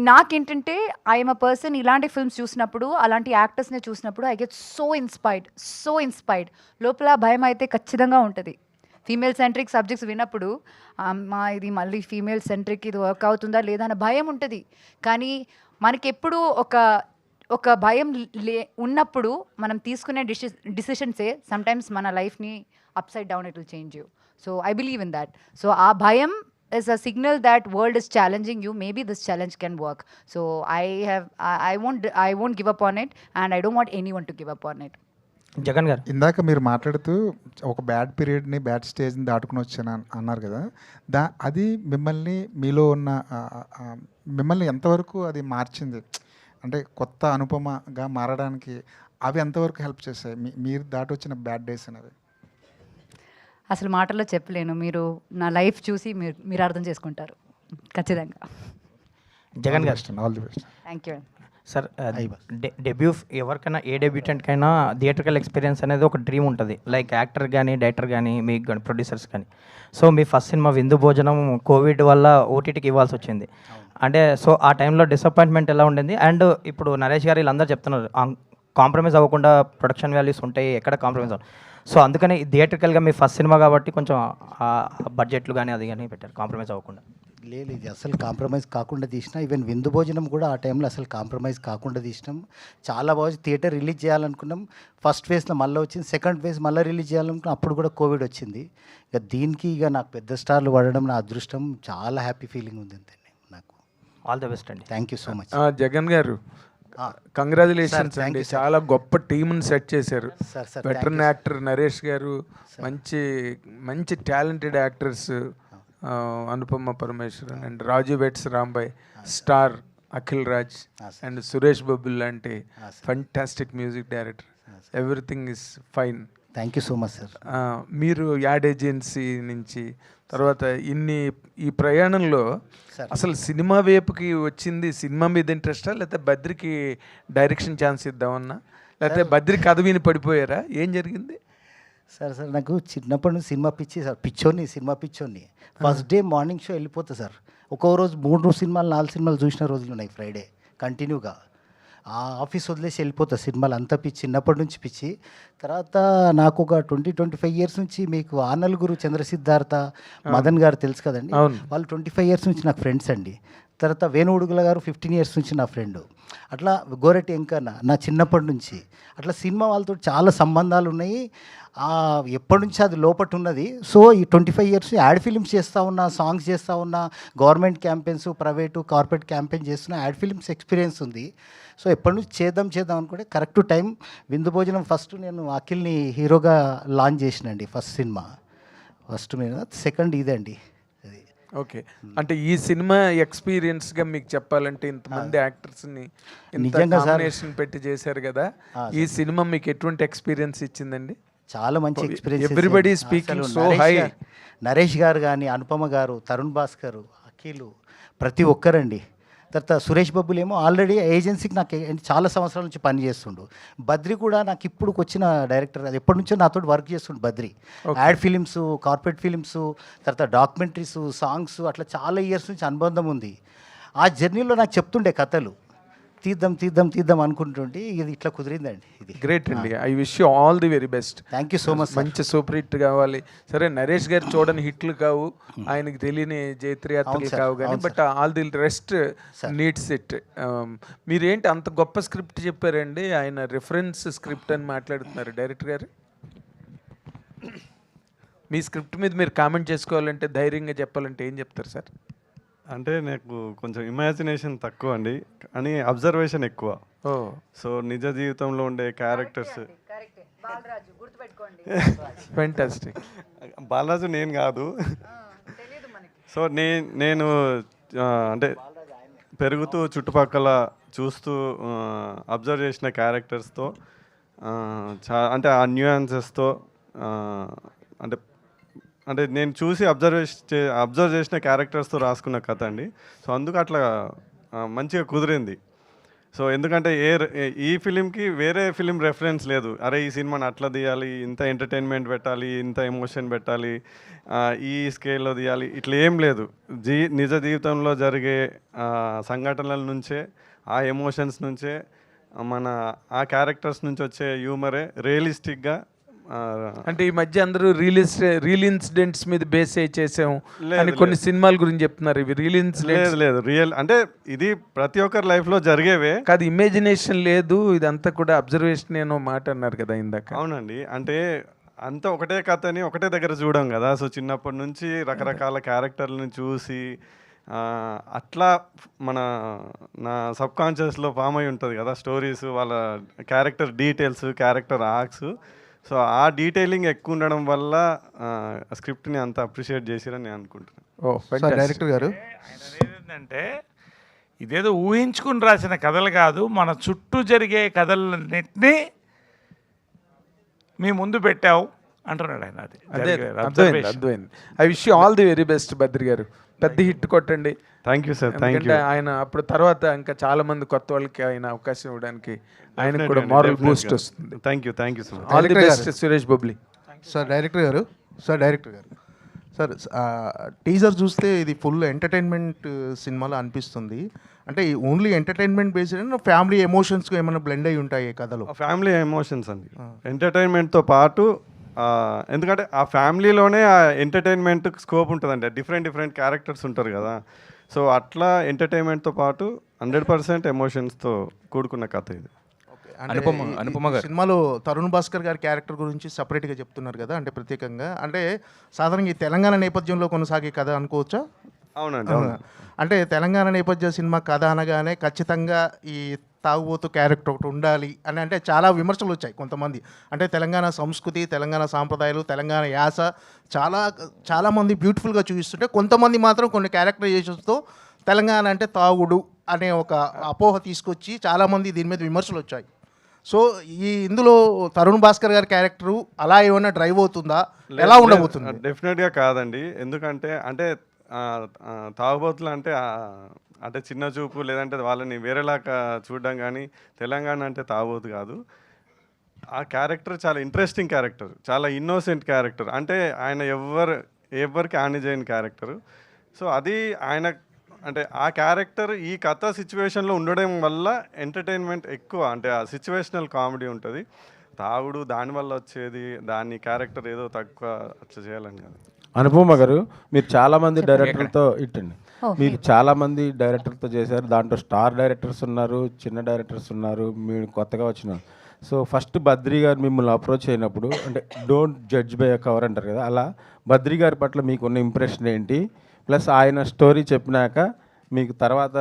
నాకేంటంటే ఐఎమ్ అ పర్సన్, ఇలాంటి ఫిల్మ్స్ చూసినప్పుడు, అలాంటి యాక్టర్స్ని చూసినప్పుడు ఐ గెట్ సో ఇన్స్పైర్డ్. లోపల భయం అయితే ఖచ్చితంగా ఉంటుంది. ఫీమేల్ సెంట్రిక్ సబ్జెక్ట్స్ విన్నప్పుడు అమ్మా ఇది మళ్ళీ ఫీమేల్ సెంట్రిక్, ఇది వర్క్ అవుతుందా లేదా అన్న భయం ఉంటుంది. కానీ మనకెప్పుడు ఒక భయం ఉన్నప్పుడు మనం తీసుకునే డిసిషన్సే సమ్టైమ్స్ మన లైఫ్ని upside down it will change you. So I believe in that. So ఆ భయం is a signal that world is challenging you. Maybe this challenge can work. So I won't give up on it, and I don't want anyone to give up on it. Jagan గారు, ఇందాక మీరు మాట్లాడుతూ ఒక bad పీరియడ్ని, bad స్టేజ్ని దాటుకుని వచ్చాను అన్నారు కదా, అది మిమ్మల్ని ఎంతవరకు అది మార్చింది? అంటే కొత్త అనుపమగా మారడానికి అవి ఎంతవరకు హెల్ప్ చేశాయి, మీరు దాటి వచ్చిన బ్యాడ్ డేస్ అనేవి? అసలు మాటల్లో చెప్పలేను. మీరు నా లైఫ్ చూసి మీరు అర్థం చేసుకుంటారు ఖచ్చితంగా. జగన్ గారు, all the best. Thank you sir. Debut ఎవరికైనా, ఏ డెబ్యూటెంట్కైనా థియేట్రికల్ ఎక్స్పీరియన్స్ అనేది ఒక డ్రీమ్ ఉంటుంది. లైక్ యాక్టర్ కానీ, డైరెక్టర్ కానీ, మీ ప్రొడ్యూసర్స్ కానీ. సో మీ ఫస్ట్ సినిమా విందు భోజనం కోవిడ్ వల్ల ఓటీటీకి ఇవ్వాల్సి వచ్చింది. అంటే సో ఆ టైంలో డిసప్పాయింట్మెంట్ ఎలా ఉండింది? అండ్ ఇప్పుడు నరేష్ గారు వీళ్ళందరూ చెప్తున్నారు కాంప్రమైజ్ అవ్వకుండా ప్రొడక్షన్ వాల్యూస్ ఉంటాయి, ఎక్కడ కాంప్రమైజ్ అవ్వదు. సో అందుకని థియేట్రికల్గా మీ ఫస్ట్ సినిమా కాబట్టి కొంచెం బడ్జెట్లు కానీ అది కానీ పెట్టారు, కాంప్రమైజ్ అవ్వకుండా. లేదు, ఇది అసలు కాంప్రమైజ్ కాకుండా తీసినా. ఈవెన్ విందు భోజనం కూడా ఆ టైంలో అసలు కాంప్రమైజ్ కాకుండా తీసినాం. చాలా బాగా థియేటర్ రిలీజ్ చేయాలనుకున్నాం. ఫస్ట్ ఫేజ్లో మళ్ళీ వచ్చింది, సెకండ్ ఫేజ్ మళ్ళీ రిలీజ్ చేయాలనుకున్నాం. అప్పుడు కూడా కోవిడ్ వచ్చింది. దీనికి నాకు పెద్ద స్టార్లు పడడం నా అదృష్టం. చాలా హ్యాపీ ఫీలింగ్ ఉంది అంతండి నాకు. ఆల్ ద బెస్ట్ అండి. Thank you so much. Jagan గారు, కంగ్రాచులేషన్స్ అండి. చాలా గొప్ప టీంని సెట్ చేశారు. వెటరన్ యాక్టర్ నరేష్ గారు, మంచి talented actors Anupama Parameswaran and Raju weds Rambai, star Akhil Raj and Suresh Babu లాంటి fantastic music director. Everything is fine. Thank you so much sir. మీరు యాడ్ ఏజెన్సీ నుంచి తర్వాత ఈ ప్రయాణంలో అసలు సినిమా వైపుకి వచ్చింది సినిమా మీద ఇంట్రెస్టా, లేకపోతే బద్రికి డైరెక్షన్ ఛాన్స్ ఇద్దామన్నా, లేకపోతే బద్రి కథ విని పడిపోయారా, ఏం జరిగింది? సార్ నాకు చిన్నప్పటి నుంచి సినిమా పిచ్చి సార్. సినిమా పిచ్చోని. ఫస్ట్ డే మార్నింగ్ షో వెళ్ళిపోతా సార్. ఒక్కో రోజు 3 సినిమాలు 4 సినిమాలు చూసిన రోజులు ఉన్నాయి ఫ్రైడే కంటిన్యూగా. ఆ ఆఫీస్ వదిలేసి వెళ్ళిపోతా. సినిమాలు అంతా పిచ్చి, చిన్నప్పటి నుంచి పిచ్చి. తర్వాత నాకు ఒక 20-25 years నుంచి మీకు ఆ నలుగురు చంద్రసిద్ధార్థ, మదన్ గారు తెలుసు కదండి, వాళ్ళు 25 years నుంచి నాకు ఫ్రెండ్స్ అండి. తర్వాత వేణుగుడుగుల గారు 15 years నుంచి నా ఫ్రెండ్. అట్లా గోరెట్టి ఎంకన్న నా చిన్నప్పటి నుంచి. అట్లా సినిమా వాళ్ళతో చాలా సంబంధాలు ఉన్నాయి. ఎప్పటి నుంచి అది లోపట ఉన్నది. సో ఈ 25 years యాడ్ ఫిలిమ్స్ చేస్తూ ఉన్నా, సాంగ్స్ చేస్తూ ఉన్నా, government campaigns, private corporate campaign చేస్తున్నా, యాడ్ ఫిలిమ్స్ ఎక్స్పీరియన్స్ ఉంది. సో ఎప్పటి నుంచి చేద్దాం అనుకుంటే కరెక్ట్ టైం విందు భోజనం ఫస్ట్ నేను అఖిల్ని హీరోగా లాంచ్ చేసినండి. ఫస్ట్ సినిమా మీద, సెకండ్ ఇదండి. ఓకే, అంటే ఈ సినిమా ఎక్స్పీరియన్స్గా మీకు చెప్పాలంటే ఇంతమంది యాక్టర్స్ని నిజంగా కాంబినేషన్ పెట్టి చేశారు కదా, ఈ సినిమా మీకు ఎటువంటి ఎక్స్పీరియన్స్ ఇచ్చిందండి? చాలా మంచి experience. Everybody speaking so high. Naresh గారు కానీ, అనుపమ గారు, తరుణ్ భాస్కర్, అఖిల్, ప్రతి ఒక్కరండి. తర్వాత సురేష్ బాబులు ఏమో ఆల్రెడీ ఏజెన్సీకి నాకు చాలా సంవత్సరాల నుంచి పని చేస్తుండు. బద్రి కూడా నాకు ఇప్పుడు వచ్చిన డైరెక్టర్, అది ఎప్పటి నుంచో నాతో వర్క్ చేస్తుండు Badri. Ad films, corporate films, తర్వాత డాక్యుమెంటరీస్, సాంగ్స్, అట్లా చాలా ఇయర్స్ నుంచి అనుబంధం ఉంది. ఆ జర్నీలో నాకు చెప్తుండే కథలు, తీద్దాం అనుకుంటుంటే ఇది ఇట్లా కుదిరిందండి. ఇది గ్రేట్ అండి. I wish you all the very best. Thank you so much. మంచి సూపర్ హిట్ కావాలి. సరే, నరేష్ గారు చూడని హిట్లు కావు, ఆయనకి తెలియని జైత్రయాత్రలు కావు, కానీ but all the rest needs it. మీరేంటి అంత గొప్ప స్క్రిప్ట్ చెప్పారండి, ఆయన రిఫరెన్స్ స్క్రిప్ట్ అని మాట్లాడుతున్నారు డైరెక్టర్ గారు. మీ స్క్రిప్ట్ మీద మీరు కామెంట్ చేసుకోవాలంటే, ధైర్యంగా చెప్పాలంటే ఏం చెప్తారు సార్? అంటే నాకు కొంచెం ఇమాజినేషన్ తక్కువ అండి, అని అబ్జర్వేషన్ ఎక్కువ. ఓ సో నిజ జీవితంలో ఉండే క్యారెక్టర్స్ ఫెంటాస్టిక్. బాలరాజు నేను కాదు. సో నేను అంటే పెరుగుతూ చుట్టుపక్కల చూస్తూ అబ్జర్వ్ చేసిన క్యారెక్టర్స్తో అంటే ఆ న్యూయాన్సెస్తో అంటే అంటే నేను చూసి అబ్జర్వ్ చేసిన క్యారెక్టర్స్తో రాసుకున్న కథ అండి. సో అందుకు అట్లా మంచిగా కుదిరింది. సో ఎందుకంటే ఈ ఫిలింకి వేరే ఫిలిం రెఫరెన్స్ లేదు. అరే ఈ సినిమాని అట్లా తీయాలి, ఇంత ఎంటర్టైన్మెంట్ పెట్టాలి, ఇంత ఎమోషన్ పెట్టాలి, ఈ స్కేల్లో తీయాలి, ఇట్లా ఏం లేదు. నిజ జీవితంలో జరిగే సంఘటనల నుంచే, ఆ ఎమోషన్స్ నుంచే, మన ఆ క్యారెక్టర్స్ నుంచి వచ్చే హ్యూమరే రియలిస్టిక్గా. అంటే ఈ మధ్య అందరూ రియల్ ఇన్సిడెంట్స్ మీద బేస్ అయ్యి చేసాం అని లేదు, కొన్ని సినిమాల గురించి చెప్తున్నారు. ఇవి రియల్ ఇన్సిడెంట్స్ లేదు రియల్ అంటే ఇది ప్రతి ఒక్కరి లైఫ్లో జరిగేవే కాదు, ఇమాజినేషన్ లేదు, ఇదంతా కూడా అబ్జర్వేషన్ ఏనో మాట అన్నారు కదా ఇందాక. అవునండి. అంటే అంతా ఒకటే కథని ఒకటే దగ్గర చూడం కదా. సో చిన్నప్పటి నుంచి రకరకాల క్యారెక్టర్లను చూసి అట్లా నా సబ్ కాన్షియస్లో ఫామ్ అయి ఉంటుంది కదా స్టోరీస్, వాళ్ళ character details, character arcs. So ఆ డీటెయిలింగ్ ఎక్కువ ఉండడం వల్ల స్క్రిప్ట్ని అంత అప్రిషియేట్ చేసిరని నేను అనుకుంటున్నాను. ఓ డైరెక్టర్ గారు ఏంటంటే ఇదేదో ఊహించుకుని రాసిన కథలు కాదు, మన చుట్టూ జరిగే కథలన్నింటినీ మీ ముందు పెట్టావు అంటున్నాడు ఆయన. అది అదే అర్థమైంది. I wish you all the very best Badri గారు. పెద్ద హిట్ కొట్టండి. Thank you sir. Thank you. ఆయన అప్పుడు తర్వాత ఇంకా చాలా మంది కొత్త వాళ్ళకి ఆయన అవకాశం ఇవ్వడానికి ఆయన కూడా మారల్ బూస్ట్ వస్తుంది. Thank you so much. All the best Suresh Bobbili. Sir director గారు సార్ టీజర్ చూస్తే ఇది ఫుల్ ఎంటర్టైన్మెంట్ సినిమాలో అనిపిస్తుంది. అంటే only entertainment based family emotions ఏమైనా బ్లెండ్ అయి ఉంటాయి కథలో? ఫ్యామిలీ ఎమోషన్స్ అండి, ఎంటర్టైన్మెంట్తో పాటు. ఎందుకంటే ఆ ఫ్యామిలీలోనే ఆ ఎంటర్టైన్మెంట్ స్కోప్ ఉంటుందండి. డిఫరెంట్ క్యారెక్టర్స్ ఉంటారు కదా. సో అట్లా ఎంటర్టైన్మెంట్తో పాటు 100% ఎమోషన్స్తో కూడుకున్న కథ ఇది. అనుపమ గారు సినిమాలో తరుణ్ భాస్కర్ గారి క్యారెక్టర్ గురించి సపరేట్గా చెప్తున్నారు కదా, అంటే ప్రత్యేకంగా. అంటే సాధారణంగా ఈ తెలంగాణ నేపథ్యంలో కొనసాగే కథ అనుకోవచ్చా? అవునండి, అవును. అంటే తెలంగాణ నేపథ్య సినిమా కథ అనగానే ఖచ్చితంగా ఈ తాగుబోతు క్యారెక్టర్ ఒకటి ఉండాలి అని అంటే చాలా విమర్శలు వచ్చాయి కొంతమంది. అంటే తెలంగాణ సంస్కృతి, తెలంగాణ సాంప్రదాయాలు, తెలంగాణ యాస చాలామంది బ్యూటిఫుల్గా చూపిస్తుంటే కొంతమంది మాత్రం కొన్ని క్యారెక్టరైజేషన్స్తో తెలంగాణ అంటే తాగుడు అనే ఒక అపోహ తీసుకొచ్చి చాలామంది దీని మీద విమర్శలు వచ్చాయి. సో ఇందులో తరుణ్ భాస్కర్ గారి క్యారెక్టరు అలా ఏమైనా డ్రైవ్ అవుతుందా, ఎలా ఉండబోతుంది? డెఫినెట్గా కాదండి. ఎందుకంటే అంటే తాగుబోతులు అంటే చిన్న చూపు, లేదంటే వాళ్ళని వేరేలాగా చూడడం, కానీ తెలంగాణ అంటే తాగుబోతు కాదు. ఆ క్యారెక్టర్ చాలా ఇంట్రెస్టింగ్ క్యారెక్టర్, చాలా ఇన్నోసెంట్ క్యారెక్టర్. అంటే ఆయన ఎవరికి హాని చేయని క్యారెక్టర్. సో అది ఆయన అంటే ఆ క్యారెక్టర్ ఈ కథ సిచ్యువేషన్లో ఉండడం వల్ల ఎంటర్టైన్మెంట్ ఎక్కువ. అంటే ఆ సిచ్యువేషనల్ కామెడీ ఉంటుంది. తాగుడు దానివల్ల వచ్చేది, దాని క్యారెక్టర్ ఏదో తక్కువ అట్లా చేయాలని కాదు. అనుపమ గారు, మీరు చాలామంది డైరెక్టర్లతో మీరు చాలామంది డైరెక్టర్తో చేశారు. దాంట్లో స్టార్ డైరెక్టర్స్ ఉన్నారు, చిన్న డైరెక్టర్స్ ఉన్నారు, మీరు కొత్తగా వచ్చినారు. సో ఫస్ట్ బద్రి గారు మిమ్మల్ని అప్రోచ్ అయినప్పుడు అంటే don't judge by a cover అంటారు కదా, అలా బద్రి గారి పట్ల మీకున్న ఇంప్రెషన్ ఏంటి? ప్లస్ ఆయన స్టోరీ చెప్పినాక మీకు తర్వాత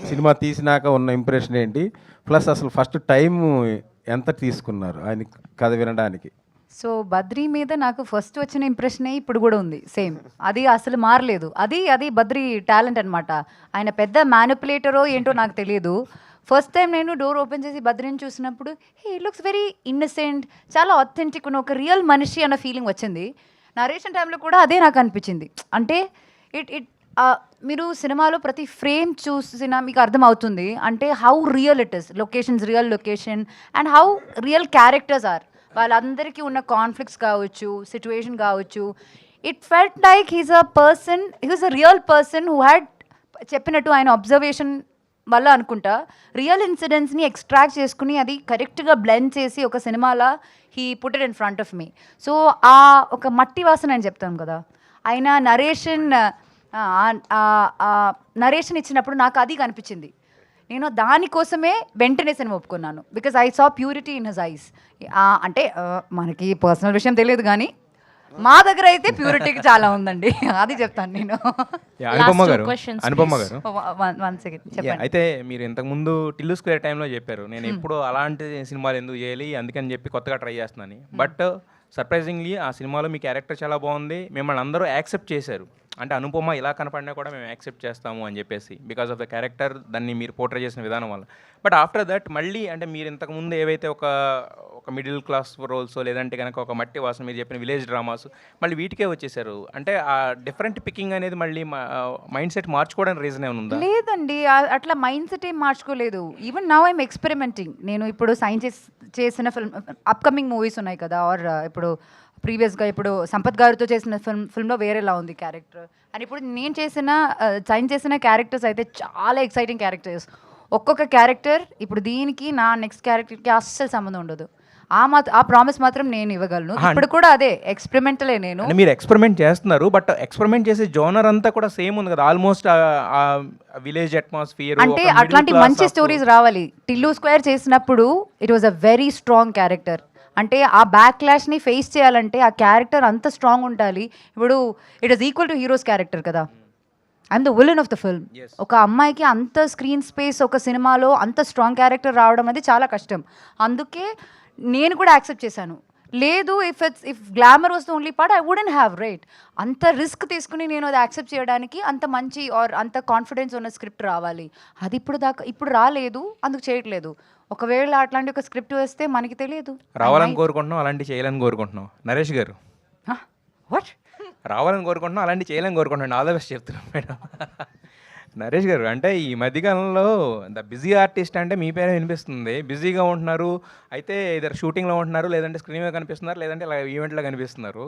సినిమా తీసినాక ఉన్న ఇంప్రెషన్ ఏంటి? ప్లస్ అసలు ఫస్ట్ టైం ఎంత తీసుకున్నారు ఆయన కథ వినడానికి? సో బద్రీ మీద నాకు ఫస్ట్ వచ్చిన ఇంప్రెషనే ఇప్పుడు కూడా ఉంది, సేమ్. అది అసలు మారలేదు. అది బద్రీ టాలెంట్ అనమాట. ఆయన పెద్ద మ్యానిపులేటరో ఏంటో నాకు తెలియదు. ఫస్ట్ టైం నేను డోర్ ఓపెన్ చేసి బద్రీని చూసినప్పుడు హీ లుక్స్ వెరీ ఇన్నసెంట్, చాలా ఆథెంటిక్, ఒక రియల్ మనిషి అన్న ఫీలింగ్ వచ్చింది. నరేషన్ టైంలో కూడా అదే నాకు అనిపించింది. అంటే మీరు సినిమాలో ప్రతి ఫ్రేమ్ చూసినా మీకు అర్థమవుతుంది అంటే how real it is, real location and how real characters are. వాళ్ళందరికీ ఉన్న కాన్ఫ్లిక్ట్స్ కావచ్చు, సిచ్యువేషన్ కావచ్చు. It felt like he's a real person who had చెప్పినట్టు ఆయన అబ్జర్వేషన్ వల్ల అనుకుంటా రియల్ ఇన్సిడెంట్స్ని ఎక్స్ట్రాక్ట్ చేసుకుని అది కరెక్ట్గా బ్లెండ్ చేసి ఒక సినిమాలో he put it in front of me. So ఆ ఒక మట్టి వాసన అని చెప్తాం కదా, ఆయన నరేషన్ ఇచ్చినప్పుడు నాకు అది కనిపించింది. నేను దానికోసమే వెంటనే సినిమా ఒప్పుకున్నాను. Because I saw purity in his eyes. అంటే మనకి పర్సనల్ విషయం తెలియదు కానీ మా దగ్గర అయితే ప్యూరిటీకి చాలా ఉందండి, అది చెప్తాను నేను. అనుపమ two గారు, questions, అనుపమ please. గారు, వన్ సెకండ్ చెప్పండి. అయితే మీరు ఇంతకుముందు టిల్లు స్క్వేర్ టైంలో చెప్పారు నేను ఎప్పుడు అలాంటి సినిమాలు ఎందుకు చేయాలి అందుకని చెప్పి కొత్తగా ట్రై చేస్తున్నాను. బట్ సర్ప్రైజింగ్లీ ఆ సినిమాలో మీ క్యారెక్టర్ చాలా బాగుంది, మిమ్మల్ని అందరూ యాక్సెప్ట్ చేశారు. అంటే అనుపమ ఇలా కనపడినా కూడా మేము యాక్సెప్ట్ చేస్తాము అని చెప్పేసి, బికాస్ ఆఫ్ ద క్యారెక్టర్, దాన్ని మీరు పోర్ట్రే చేసిన విధానం వల్ల. బట్ ఆఫ్టర్ దట్ మళ్ళీ అంటే మీరు ఇంతకుముందు ఏవైతే ఒక మిడిల్ క్లాస్ రోల్స్ లేదంటే కనుక ఒక మట్టి వాసన మీరు చెప్పిన విలేజ్ డ్రామాస్ మళ్ళీ వీటికే వచ్చేసారు. అంటే ఆ డిఫరెంట్ పికింగ్ అనేది మళ్ళీ మైండ్ సెట్ మార్చుకోవడానికి రీజన్ ఏమైనా ఉందా? లేదండి, అట్లా మైండ్ సెట్ ఏం మార్చుకోలేదు. Even now I'm experimenting. నేను ఇప్పుడు సైన్ చేసిన ఫిల్మ్, అప్కమింగ్ మూవీస్ ఉన్నాయి కదా, ఆర్ ఇప్పుడు ప్రీవియస్గా ఇప్పుడు సంపత్ గారితో చేసిన ఫిల్మ్లో వేరేలా ఉంది క్యారెక్టర్, అండ్ ఇప్పుడు నేను సైన్ చేసిన క్యారెక్టర్స్ అయితే చాలా ఎక్సైటింగ్ క్యారెక్టర్స్. ఒక్కొక్క క్యారెక్టర్ ఇప్పుడు దీనికి నా నెక్స్ట్ క్యారెక్టర్కి అస్సలు సంబంధం ఉండదు. ఆ ప్రామిస్ మాత్రం నేను ఇవ్వగలను. ఇప్పుడు కూడా అదే ఎక్స్పెరిమెంటలే నేను. మీరు ఎక్స్పెరిమెంట్ చేస్తున్నారు, బట్ ఎక్స్పెరిమెంట్ చేసే జోనర్ అంతా కూడా సేమ్ ఉంది కదా, ఆల్మోస్ట్ విలేజ్ అట్మాస్ఫియర్. అంటే అట్లాంటి మంచి స్టోరీస్ రావాలి. టిల్లు స్క్వేర్ చేసినప్పుడు it was a very strong character. అంటే ఆ బ్యాక్ క్లాష్ని ఫేస్ చేయాలంటే ఆ క్యారెక్టర్ అంత స్ట్రాంగ్ ఉండాలి. ఇప్పుడు it is equal to hero's character కదా, I'm the villain of the film. ఒక అమ్మాయికి అంత స్క్రీన్ స్పేస్ ఒక సినిమాలో అంత స్ట్రాంగ్ క్యారెక్టర్ రావడం అది చాలా కష్టం. అందుకే నేను కూడా యాక్సెప్ట్ చేశాను. లేదు, if glamour was the only part I wouldn't have, right. అంత రిస్క్ తీసుకుని నేను అది యాక్సెప్ట్ చేయడానికి అంత మంచి ఆర్ అంత కాన్ఫిడెన్స్ ఉన్న స్క్రిప్ట్ రావాలి. అది ఇప్పుడు రాలేదు, అందుకు చేయట్లేదు. ఒకవేళ అట్లాంటి ఒక స్క్రిప్ట్ వస్తే మనకి తెలియదు. రావాలని కోరుకుంటున్నాం, అలాంటి చేయాలని కోరుకుంటున్నాం. నరేష్ గారు, వాట్ రావాలని కోరుకుంటున్నాం, అలాంటి చేయాలని కోరుకుంటున్నాను. ఆల్ ద బెస్ట్ చెప్తున్నాం మేడం. నరేష్ గారు, అంటే ఈ మధ్యకాలంలో ద బిజీ ఆర్టిస్ట్ అంటే మీ పేరే వినిపిస్తుంది. బిజీగా ఉంటున్నారు, అయితే ఇద్దరు షూటింగ్లో ఉంటున్నారు, లేదంటే స్క్రీన్ మీద కనిపిస్తున్నారు, లేదంటే ఇలా ఈవెంట్లో కనిపిస్తున్నారు.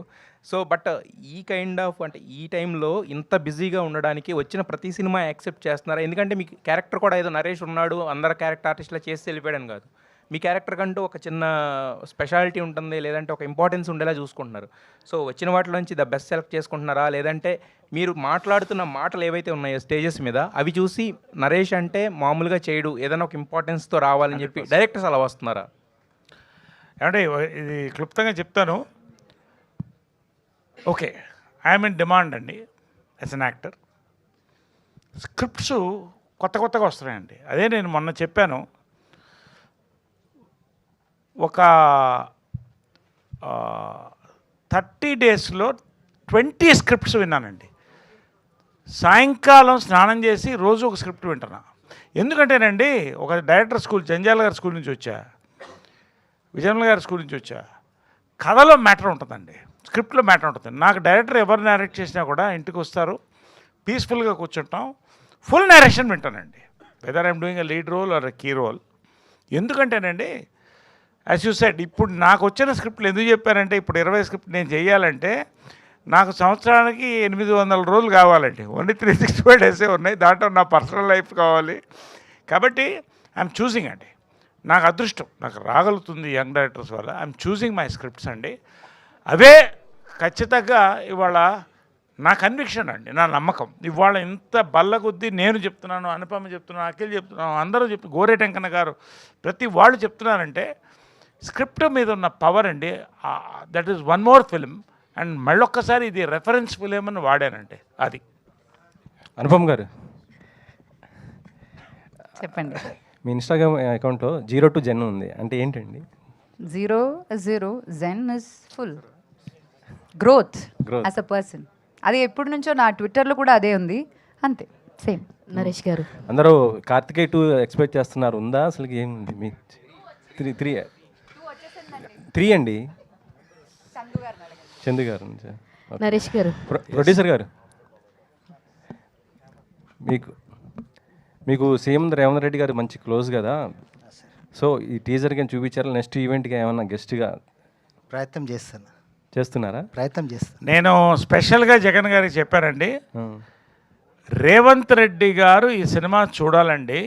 సో బట్ ఈ కైండ్ ఆఫ్ అంటే ఈ టైంలో ఇంత బిజీగా ఉండడానికి వచ్చిన ప్రతి సినిమా యాక్సెప్ట్ చేస్తున్నారా? ఎందుకంటే మీ క్యారెక్టర్ కూడా ఏదో నరేష్ ఉన్నాడు అందరు క్యారెక్టర్ ఆర్టిస్ట్లో చేసి వెళ్ళిపోయాడని కాదు, మీ క్యారెక్టర్ కంటూ ఒక చిన్న స్పెషాలిటీ ఉంటుంది, లేదంటే ఒక ఇంపార్టెన్స్ ఉండేలా చూసుకుంటున్నారు. సో వచ్చిన వాటిలోంచి ద బెస్ట్ సెలెక్ట్ చేసుకుంటున్నారా, లేదంటే మీరు మాట్లాడుతున్న మాటలు ఏవైతే ఉన్నాయో స్టేజెస్ మీద అవి చూసి నరేష్ అంటే మామూలుగా చేయడు, ఏదైనా ఒక ఇంపార్టెన్స్తో రావాలని చెప్పి డైరెక్టర్స్ అలా వస్తున్నారా? అంటే ఇది క్లుప్తంగా చెప్తాను. ఓకే, ఐఎమ్ ఇన్ డిమాండ్ అండి యాజ్ అన్ యాక్టర్. స్క్రిప్ట్స్ కొత్తగా వస్తున్నాయండి. అదే నేను మొన్న చెప్పాను, ఒక 30 డేస్లో 20 స్క్రిప్ట్స్ విన్నానండి. సాయంకాలం స్నానం చేసి రోజు ఒక స్క్రిప్ట్ వింటున్నా. ఎందుకంటేనండి ఒక డైరెక్టర్ స్కూల్, జంజాల గారి స్కూల్ నుంచి వచ్చా, విజయనగర గారి స్కూల్ నుంచి వచ్చా. కథలో మ్యాటర్ ఉంటుందండి, స్క్రిప్ట్లో మ్యాటర్ ఉంటుంది. నాకు డైరెక్టర్ ఎవరు నేరేట్ చేసినా కూడా ఇంటికి వస్తారు, పీస్ఫుల్గా కూర్చుంటాం, ఫుల్ నేరేషన్ వింటానండి, whether I'm doing a lead role or a key role. ఎందుకంటేనండి యాజ్ యూ సెడ్, ఇప్పుడు నాకు వచ్చిన స్క్రిప్ట్లు ఎందుకు చెప్పారంటే, ఇప్పుడు 20 స్క్రిప్ట్ నేను చేయాలంటే నాకు సంవత్సరానికి 800 రోజులు కావాలండి. ఓన్లీ 365 డేసే ఉన్నాయి, దాంట్లో నా పర్సనల్ లైఫ్ కావాలి. కాబట్టి ఐఎమ్ చూసింగ్ అండి, నాకు అదృష్టం, నాకు రాగలుగుతుంది యంగ్ డైరెక్టర్స్ వల్ల. ఐఎమ్ చూసింగ్ మై స్క్రిప్ట్స్ అండి. అవే ఖచ్చితంగా ఇవాళ నా కన్విక్షన్ అండి, నా నమ్మకం. ఇవాళ ఇంత బల్ల కొద్దీ నేను చెప్తున్నాను, అనుపమ చెప్తున్నాను, అఖిల్ చెప్తున్నాను, అందరూ గోరేటెంకన్న గారు, ప్రతి వాళ్ళు చెప్తున్నారంటే స్క్రిప్ట్ మీద ఉన్న పవర్ అండి. That is one more film. And మళ్ళొక్కసారి ఇది రెఫరెన్స్ ఫిలిం అని వాడానంటే అది. అనుపమ్ గారు చెప్పండి. మీ ఇన్స్టాగ్రామ్ అకౌంట్లో 0 to Zen ఉంది, అంటే ఏంటండి? 0 is 0, Zen is full. Growth as a person. అది ఎప్పటి నుంచో నా ట్విట్టర్లో కూడా అదే ఉంది, అంతే సేమ్. నరేష్ గారు, అందరూ కార్తికేయ 2 ఎక్స్పెక్ట్ చేస్తున్నారు, ఉందా అసలు? ఏముంది మీ 3 అండి. చందు గారు, నరేష్ గారు, ప్రొడ్యూసర్ గారు, మీకు సీఎం రేవంత్ రెడ్డి గారు మంచి క్లోజ్ కదా, సో ఈ టీజర్ కానీ చూపించారు, నెక్స్ట్ ఈవెంట్గా ఏమన్నా గెస్ట్గా ప్రయత్నం చేస్తున్నారా? ప్రయత్నం చేస్తాను. నేను స్పెషల్గా జగన్ గారికి చెప్పానండి, రేవంత్ రెడ్డి గారు ఈ సినిమా చూడాలండి.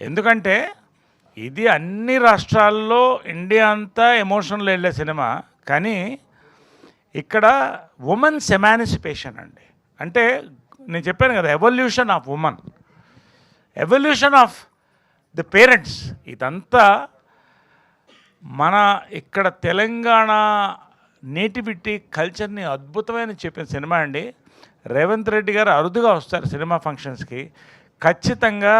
ఎందుకంటే ఇది అన్ని రాష్ట్రాల్లో ఇండియా అంతా ఎమోషనల్ వెళ్ళే సినిమా, కానీ ఇక్కడ ఉమెన్స్ ఎమాన్సిపేషన్ అండి. అంటే నేను చెప్పాను కదా, evolution of women, evolution of the parents. ఇదంతా మన ఇక్కడ తెలంగాణ నేటివిటీ కల్చర్ని అద్భుతమైన చెప్పిన సినిమా అండి. రేవంత్ రెడ్డి గారు అరుదుగా వస్తారు సినిమా ఫంక్షన్స్కి. ఖచ్చితంగా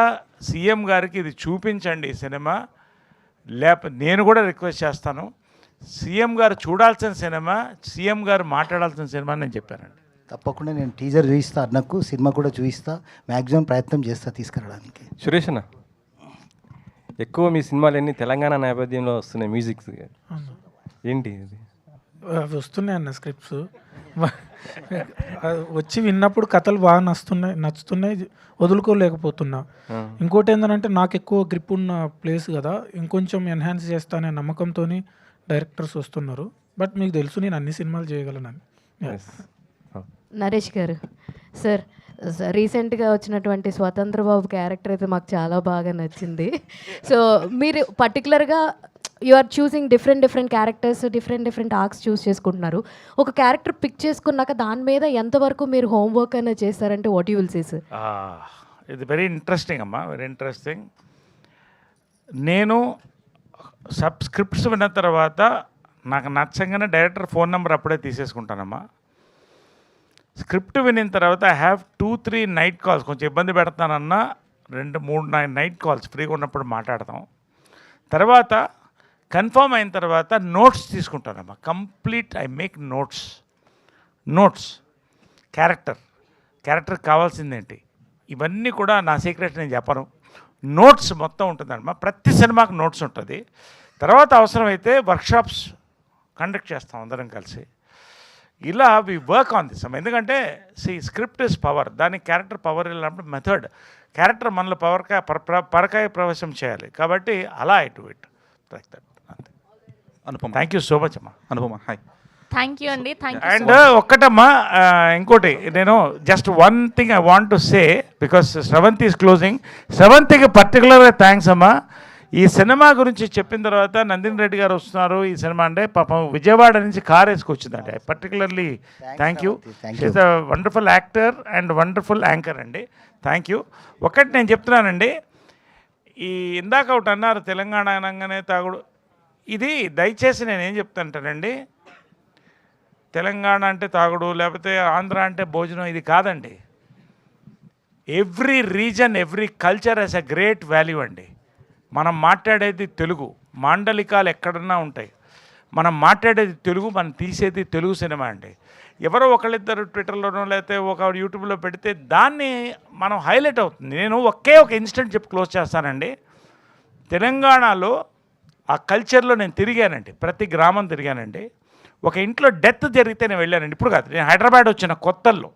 సీఎం గారికి ఇది చూపించండి ఈ సినిమా. నేను కూడా రిక్వెస్ట్ చేస్తాను, సీఎం గారు చూడాల్సిన సినిమా, సీఎం గారు మాట్లాడాల్సిన సినిమా అని నేను చెప్పానండి. తప్పకుండా నేను టీజర్ చూపిస్తా, అన్నకు సినిమా కూడా చూపిస్తా, మ్యాక్సిమం ప్రయత్నం చేస్తా తీసుకురావడానికి. సురేష్ అన్న, ఎక్కువ మీ సినిమాలన్నీ తెలంగాణ నేపథ్యంలో వస్తున్నాయి మ్యూజిక్, ఏంటి ఇది? వస్తున్నాయి అన్న స్క్రిప్ట్స్ వచ్చి విన్నప్పుడు కథలు బాగా నచ్చుతున్నాయి, వదులుకోలేకపోతున్నా. ఇంకోటి ఏంటంటే నాకు ఎక్కువ గ్రిప్ ఉన్న ప్లేస్ కదా, ఇంకొంచెం ఎన్హాన్స్ చేస్తానే నమ్మకంతో డైరెక్టర్స్ వస్తున్నారు. బట్ మీకు తెలుసు నేను అన్ని సినిమాలు చేయగలనని. నరేష్ గారు, సార్ రీసెంట్గా వచ్చినటువంటి స్వతంత్ర బాబు క్యారెక్టర్ అయితే మాకు చాలా బాగా నచ్చింది. సో మీరు పర్టికులర్గా you are choosing different characters, different arcs choose చేసుకుంటున్నారు. ఒక క్యారెక్టర్ పిక్ చేసుకున్నాక దాని మీద ఎంతవరకు మీరు హోంవర్క్ అనేది చేస్తారంటే what you will say sir? ఇది వెరీ ఇంట్రెస్టింగ్ అమ్మా, వెరీ ఇంట్రెస్టింగ్. నేను స్క్రిప్ట్స్ విన్న తర్వాత నాకు నచ్చంగానే డైరెక్టర్ ఫోన్ నెంబర్ అప్పుడే తీసేసుకుంటానమ్మా. స్క్రిప్ట్ వినిన తర్వాత ఐ హ్యావ్ 2-3 నైట్ కాల్స్. కొంచెం ఇబ్బంది పెడతానన్నా 2-3 నైట్ కాల్స్ ఫ్రీగా ఉన్నప్పుడు మాట్లాడతాం. తర్వాత కన్ఫర్మ్ అయిన తర్వాత నోట్స్ తీసుకుంటానమ్మా. కంప్లీట్ ఐ మేక్ నోట్స్ క్యారెక్టర్కి కావాల్సిందేంటి, ఇవన్నీ కూడా నా సీక్రెట్ నేను చెప్పను. నోట్స్ మొత్తం ఉంటుందమ్మా. ప్రతి సినిమాకి నోట్స్ ఉంటుంది. తర్వాత అవసరమైతే వర్క్షాప్స్ కండక్ట్ చేస్తాం అందరం కలిసి. ఇలా వి వర్క్ ఆన్ దిస్. ఎందుకంటే స్క్రిప్ట్ ఇస్ పవర్, దానికి క్యారెక్టర్ పవర్ వెళ్ళినప్పుడు మెథడ్, క్యారెక్టర్ మనలో పరకాయ ప్రవేశం చేయాలి. కాబట్టి అలా I do it like that. అంతే. Anupama, thank you so much అమ్మా. అనుపమ, హాయ్. థ్యాంక్ యూ అండి. అండ్ ఒక్కటమ్మా, ఇంకోటి నేను just one thing I want to say, because Sravanthi is closing. శ్రవంతికి పర్టికులర్గా థ్యాంక్స్ అమ్మా. ఈ సినిమా గురించి చెప్పిన తర్వాత నందిని రెడ్డి గారు వస్తున్నారు ఈ సినిమా అంటే, పాపం విజయవాడ నుంచి కార్ వేసుకొచ్చిందండి. I particularly thank you. She's a wonderful actor and wonderful anchor అండి. Thank you. ఒకటి నేను చెప్తున్నానండి, ఈ ఇందాక ఒకటి అన్నారు తెలంగాణ అనగానే తాగుడు, ఇది దయచేసి నేను ఏం చెప్తానంటానండి, తెలంగాణ అంటే తాగుడు లేకపోతే ఆంధ్ర అంటే భోజనం, ఇది కాదండి. Every reason, every culture has a great value అండి. మనం మాట్లాడేది తెలుగు, మాండలికాలు ఎక్కడన్నా ఉంటాయి. మనం మాట్లాడేది తెలుగు, మనం తీసేది తెలుగు సినిమా అండి. ఎవరో ఒకళ్ళిద్దరు ట్విట్టర్లోనో లేకపోతే ఒక యూట్యూబ్లో పెడితే దాన్ని మనం హైలైట్ అవుతుంది. నేను ఒకే ఒక ఇన్సిడెంట్ చెప్పి క్లోజ్ చేస్తానండి. తెలంగాణలో ఆ కల్చర్లో నేను తిరిగానండి, ప్రతి గ్రామం తిరిగానండి. ఒక ఇంట్లో డెత్ జరిగితే నేను వెళ్ళానండి. ఇప్పుడు కాదు, నేను హైదరాబాద్ వచ్చిన కొత్తల్లో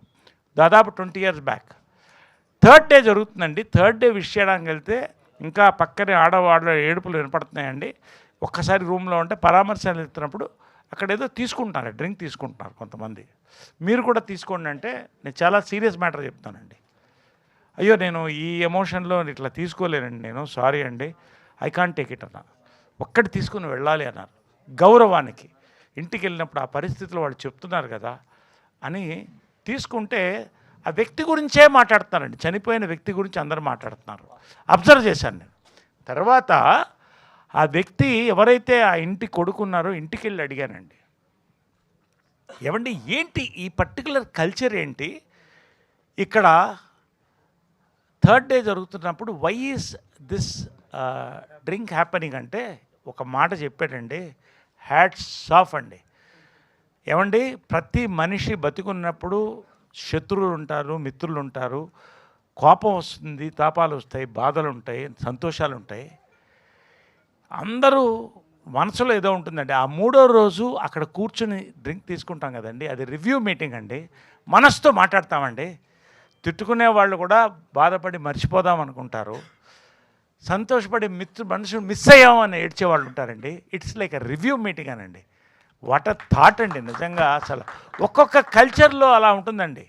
దాదాపు 20 years బ్యాక్. 3rd డే జరుగుతుందండి. 3rd డే విష్ చేయడానికి వెళ్తే ఇంకా పక్కనే ఆడవాళ్ళ ఏడుపులు వినపడుతున్నాయండి. ఒక్కసారి రూమ్లో ఉంటే పరామర్శలు వెళ్తున్నప్పుడు అక్కడ ఏదో తీసుకుంటున్నారు, డ్రింక్ తీసుకుంటున్నారు కొంతమంది. మీరు కూడా తీసుకోండి అంటే నేను చాలా సీరియస్ మ్యాటర్ చెప్తానండి. అయ్యో నేను ఈ ఎమోషన్లో ఇట్లా తీసుకోలేనండి, నేను సారీ అండి, ఐ కాంట్ టేక్ ఇట్ అన్నా. ఒక్కటి తీసుకుని వెళ్ళాలి అన్నారు. గౌరవానికి ఇంటికి వెళ్ళినప్పుడు ఆ పరిస్థితులు వాళ్ళు చెప్తున్నారు కదా అని తీసుకుంటే ఆ వ్యక్తి గురించే మాట్లాడుతున్నారండి. చనిపోయిన వ్యక్తి గురించి అందరూ మాట్లాడుతున్నారు. అబ్జర్వ్ చేశాను నేను. తర్వాత ఆ వ్యక్తి ఎవరైతే ఆ ఇంటి కొడుకున్నారో ఇంటికి వెళ్ళి అడిగానండి, ఏమండి ఏంటి ఈ పర్టికులర్ కల్చర్ ఏంటి ఇక్కడ 3rd డే జరుగుతున్నప్పుడు, why is this drink happening అంటే ఒక మాట చెప్పాడండి, హ్యాట్స్ ఆఫ్ అండి. ఏమండి ప్రతి మనిషి బతికున్నప్పుడు శత్రువులు ఉంటారు, మిత్రులు ఉంటారు, కోపం వస్తుంది, తాపాలు వస్తాయి, బాధలు ఉంటాయి, సంతోషాలు ఉంటాయి. అందరూ మనసులో ఏదో ఉంటుందండి. ఆ 3వ రోజు అక్కడ కూర్చుని డ్రింక్ తీసుకుంటాం కదండి, అది రివ్యూ మీటింగ్ అండి. మనసుతో మాట్లాడతామండి. తిట్టుకునే వాళ్ళు కూడా బాధపడి మర్చిపోదాం అనుకుంటారు, సంతోషపడి మనుషులు మిస్ అయ్యామని ఏడ్చేవాళ్ళు ఉంటారండి. It's like a review meeting అనండి. వాట్ అ థాట్ అండి నిజంగా. అసలు ఒక్కొక్క కల్చర్లో అలా ఉంటుందండి.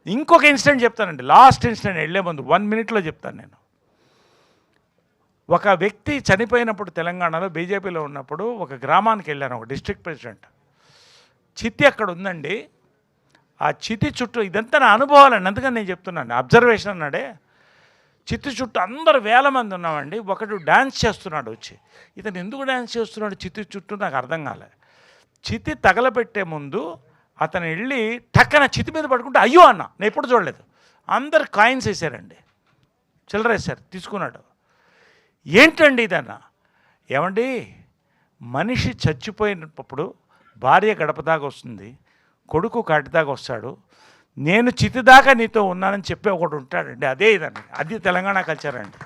ఇంకొక ఇన్సిడెంట్ చెప్తానండి, లాస్ట్ ఇన్సిడెంట్ వెళ్ళే ముందు 1 minute చెప్తాను నేను. ఒక వ్యక్తి చనిపోయినప్పుడు తెలంగాణలో బీజేపీలో ఉన్నప్పుడు ఒక గ్రామానికి వెళ్ళాను, ఒక డిస్ట్రిక్ట్ ప్రెసిడెంట్. చితి అక్కడ ఉందండి. ఆ చితి చుట్టూ ఇదంతా నా అనుభవాలండి, అందుకని నేను చెప్తున్నాను, అబ్జర్వేషన్ అన్నాడే. చితి చుట్టూ అందరు 1000 మంది ఉన్నామండి. ఒకడు డ్యాన్స్ చేస్తున్నాడు వచ్చి. ఇతను ఎందుకు డ్యాన్స్ చేస్తున్నాడు చితి చుట్టూ నాకు అర్థం కాలే. చితి తగలబెట్టే ముందు అతను వెళ్ళి టక్కన చితి మీద పడుకుంటే అయ్యో అన్న నేను ఎప్పుడు చూడలేదు. అందరు కాయిన్స్ వేసారండి, చిల్లర వేశారు, తీసుకున్నాడు. ఏంటండి ఇదన్న? ఏమండి, మనిషి చచ్చిపోయినప్పుడు భార్య గడప దాకా వస్తుంది, కొడుకు కాటి దాకా వస్తాడు, నేను చితిదాకా నీతో ఉన్నానని చెప్పి ఒకటి ఉంటాడండి. అదే ఇదండి, అది తెలంగాణ కల్చర్ అండి.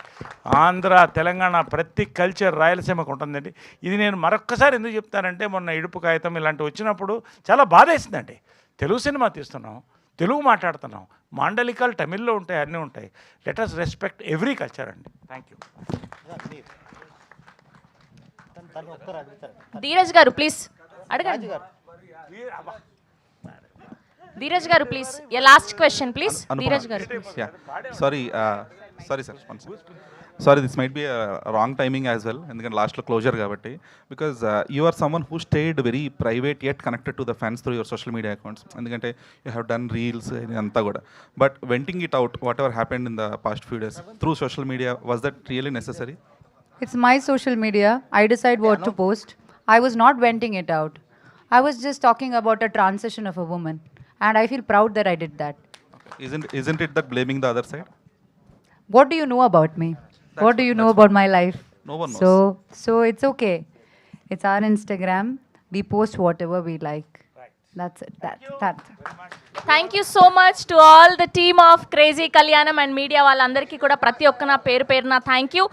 ఆంధ్ర తెలంగాణ ప్రతి కల్చర్ రాయలసీమకు ఉంటుందండి. ఇది నేను మరొక్కసారి ఎందుకు చెప్తానంటే, మొన్న ఇడుపు కాగితం ఇలాంటివి వచ్చినప్పుడు చాలా బాధేసిందండి. తెలుగు సినిమా తీస్తున్నాం, తెలుగు మాట్లాడుతున్నాం, మాండలికాలు తమిళ్లో ఉంటాయి, అన్నీ ఉంటాయి. Let us respect every culture అండి. Thank you. ధీరజ్ గారు ప్లీజ్ అడగండి. ధీరజ్ గారు please, a last question please. Dheeraj గారు sorry sir, sorry this might be wrong timing as well, ఎందుకంటే లాస్ట్లో క్లోజర్ కాబట్టి. Because you are someone who stayed very private yet connected to the fans through your social media accounts, ఎందుకంటే you have done reels ఇదంతా కూడా. But venting it out what ever happened in the past few days through social media, was that really necessary? It's my social media. I decide what to post. I was not venting it out. I was just talking about a transition of a woman. And I feel proud that I did that. Isn't it that blaming the other side? What do you know about me? What do you know about my life? No one knows. So it's okay. It's our Instagram. We post whatever we like. That's it. That's it. Thank you so much to all the team of crazy కళ్యాణం and media వాళ్ళందరికీ కూడా ప్రతి ఒక్క నా పేరు పేరున thank you.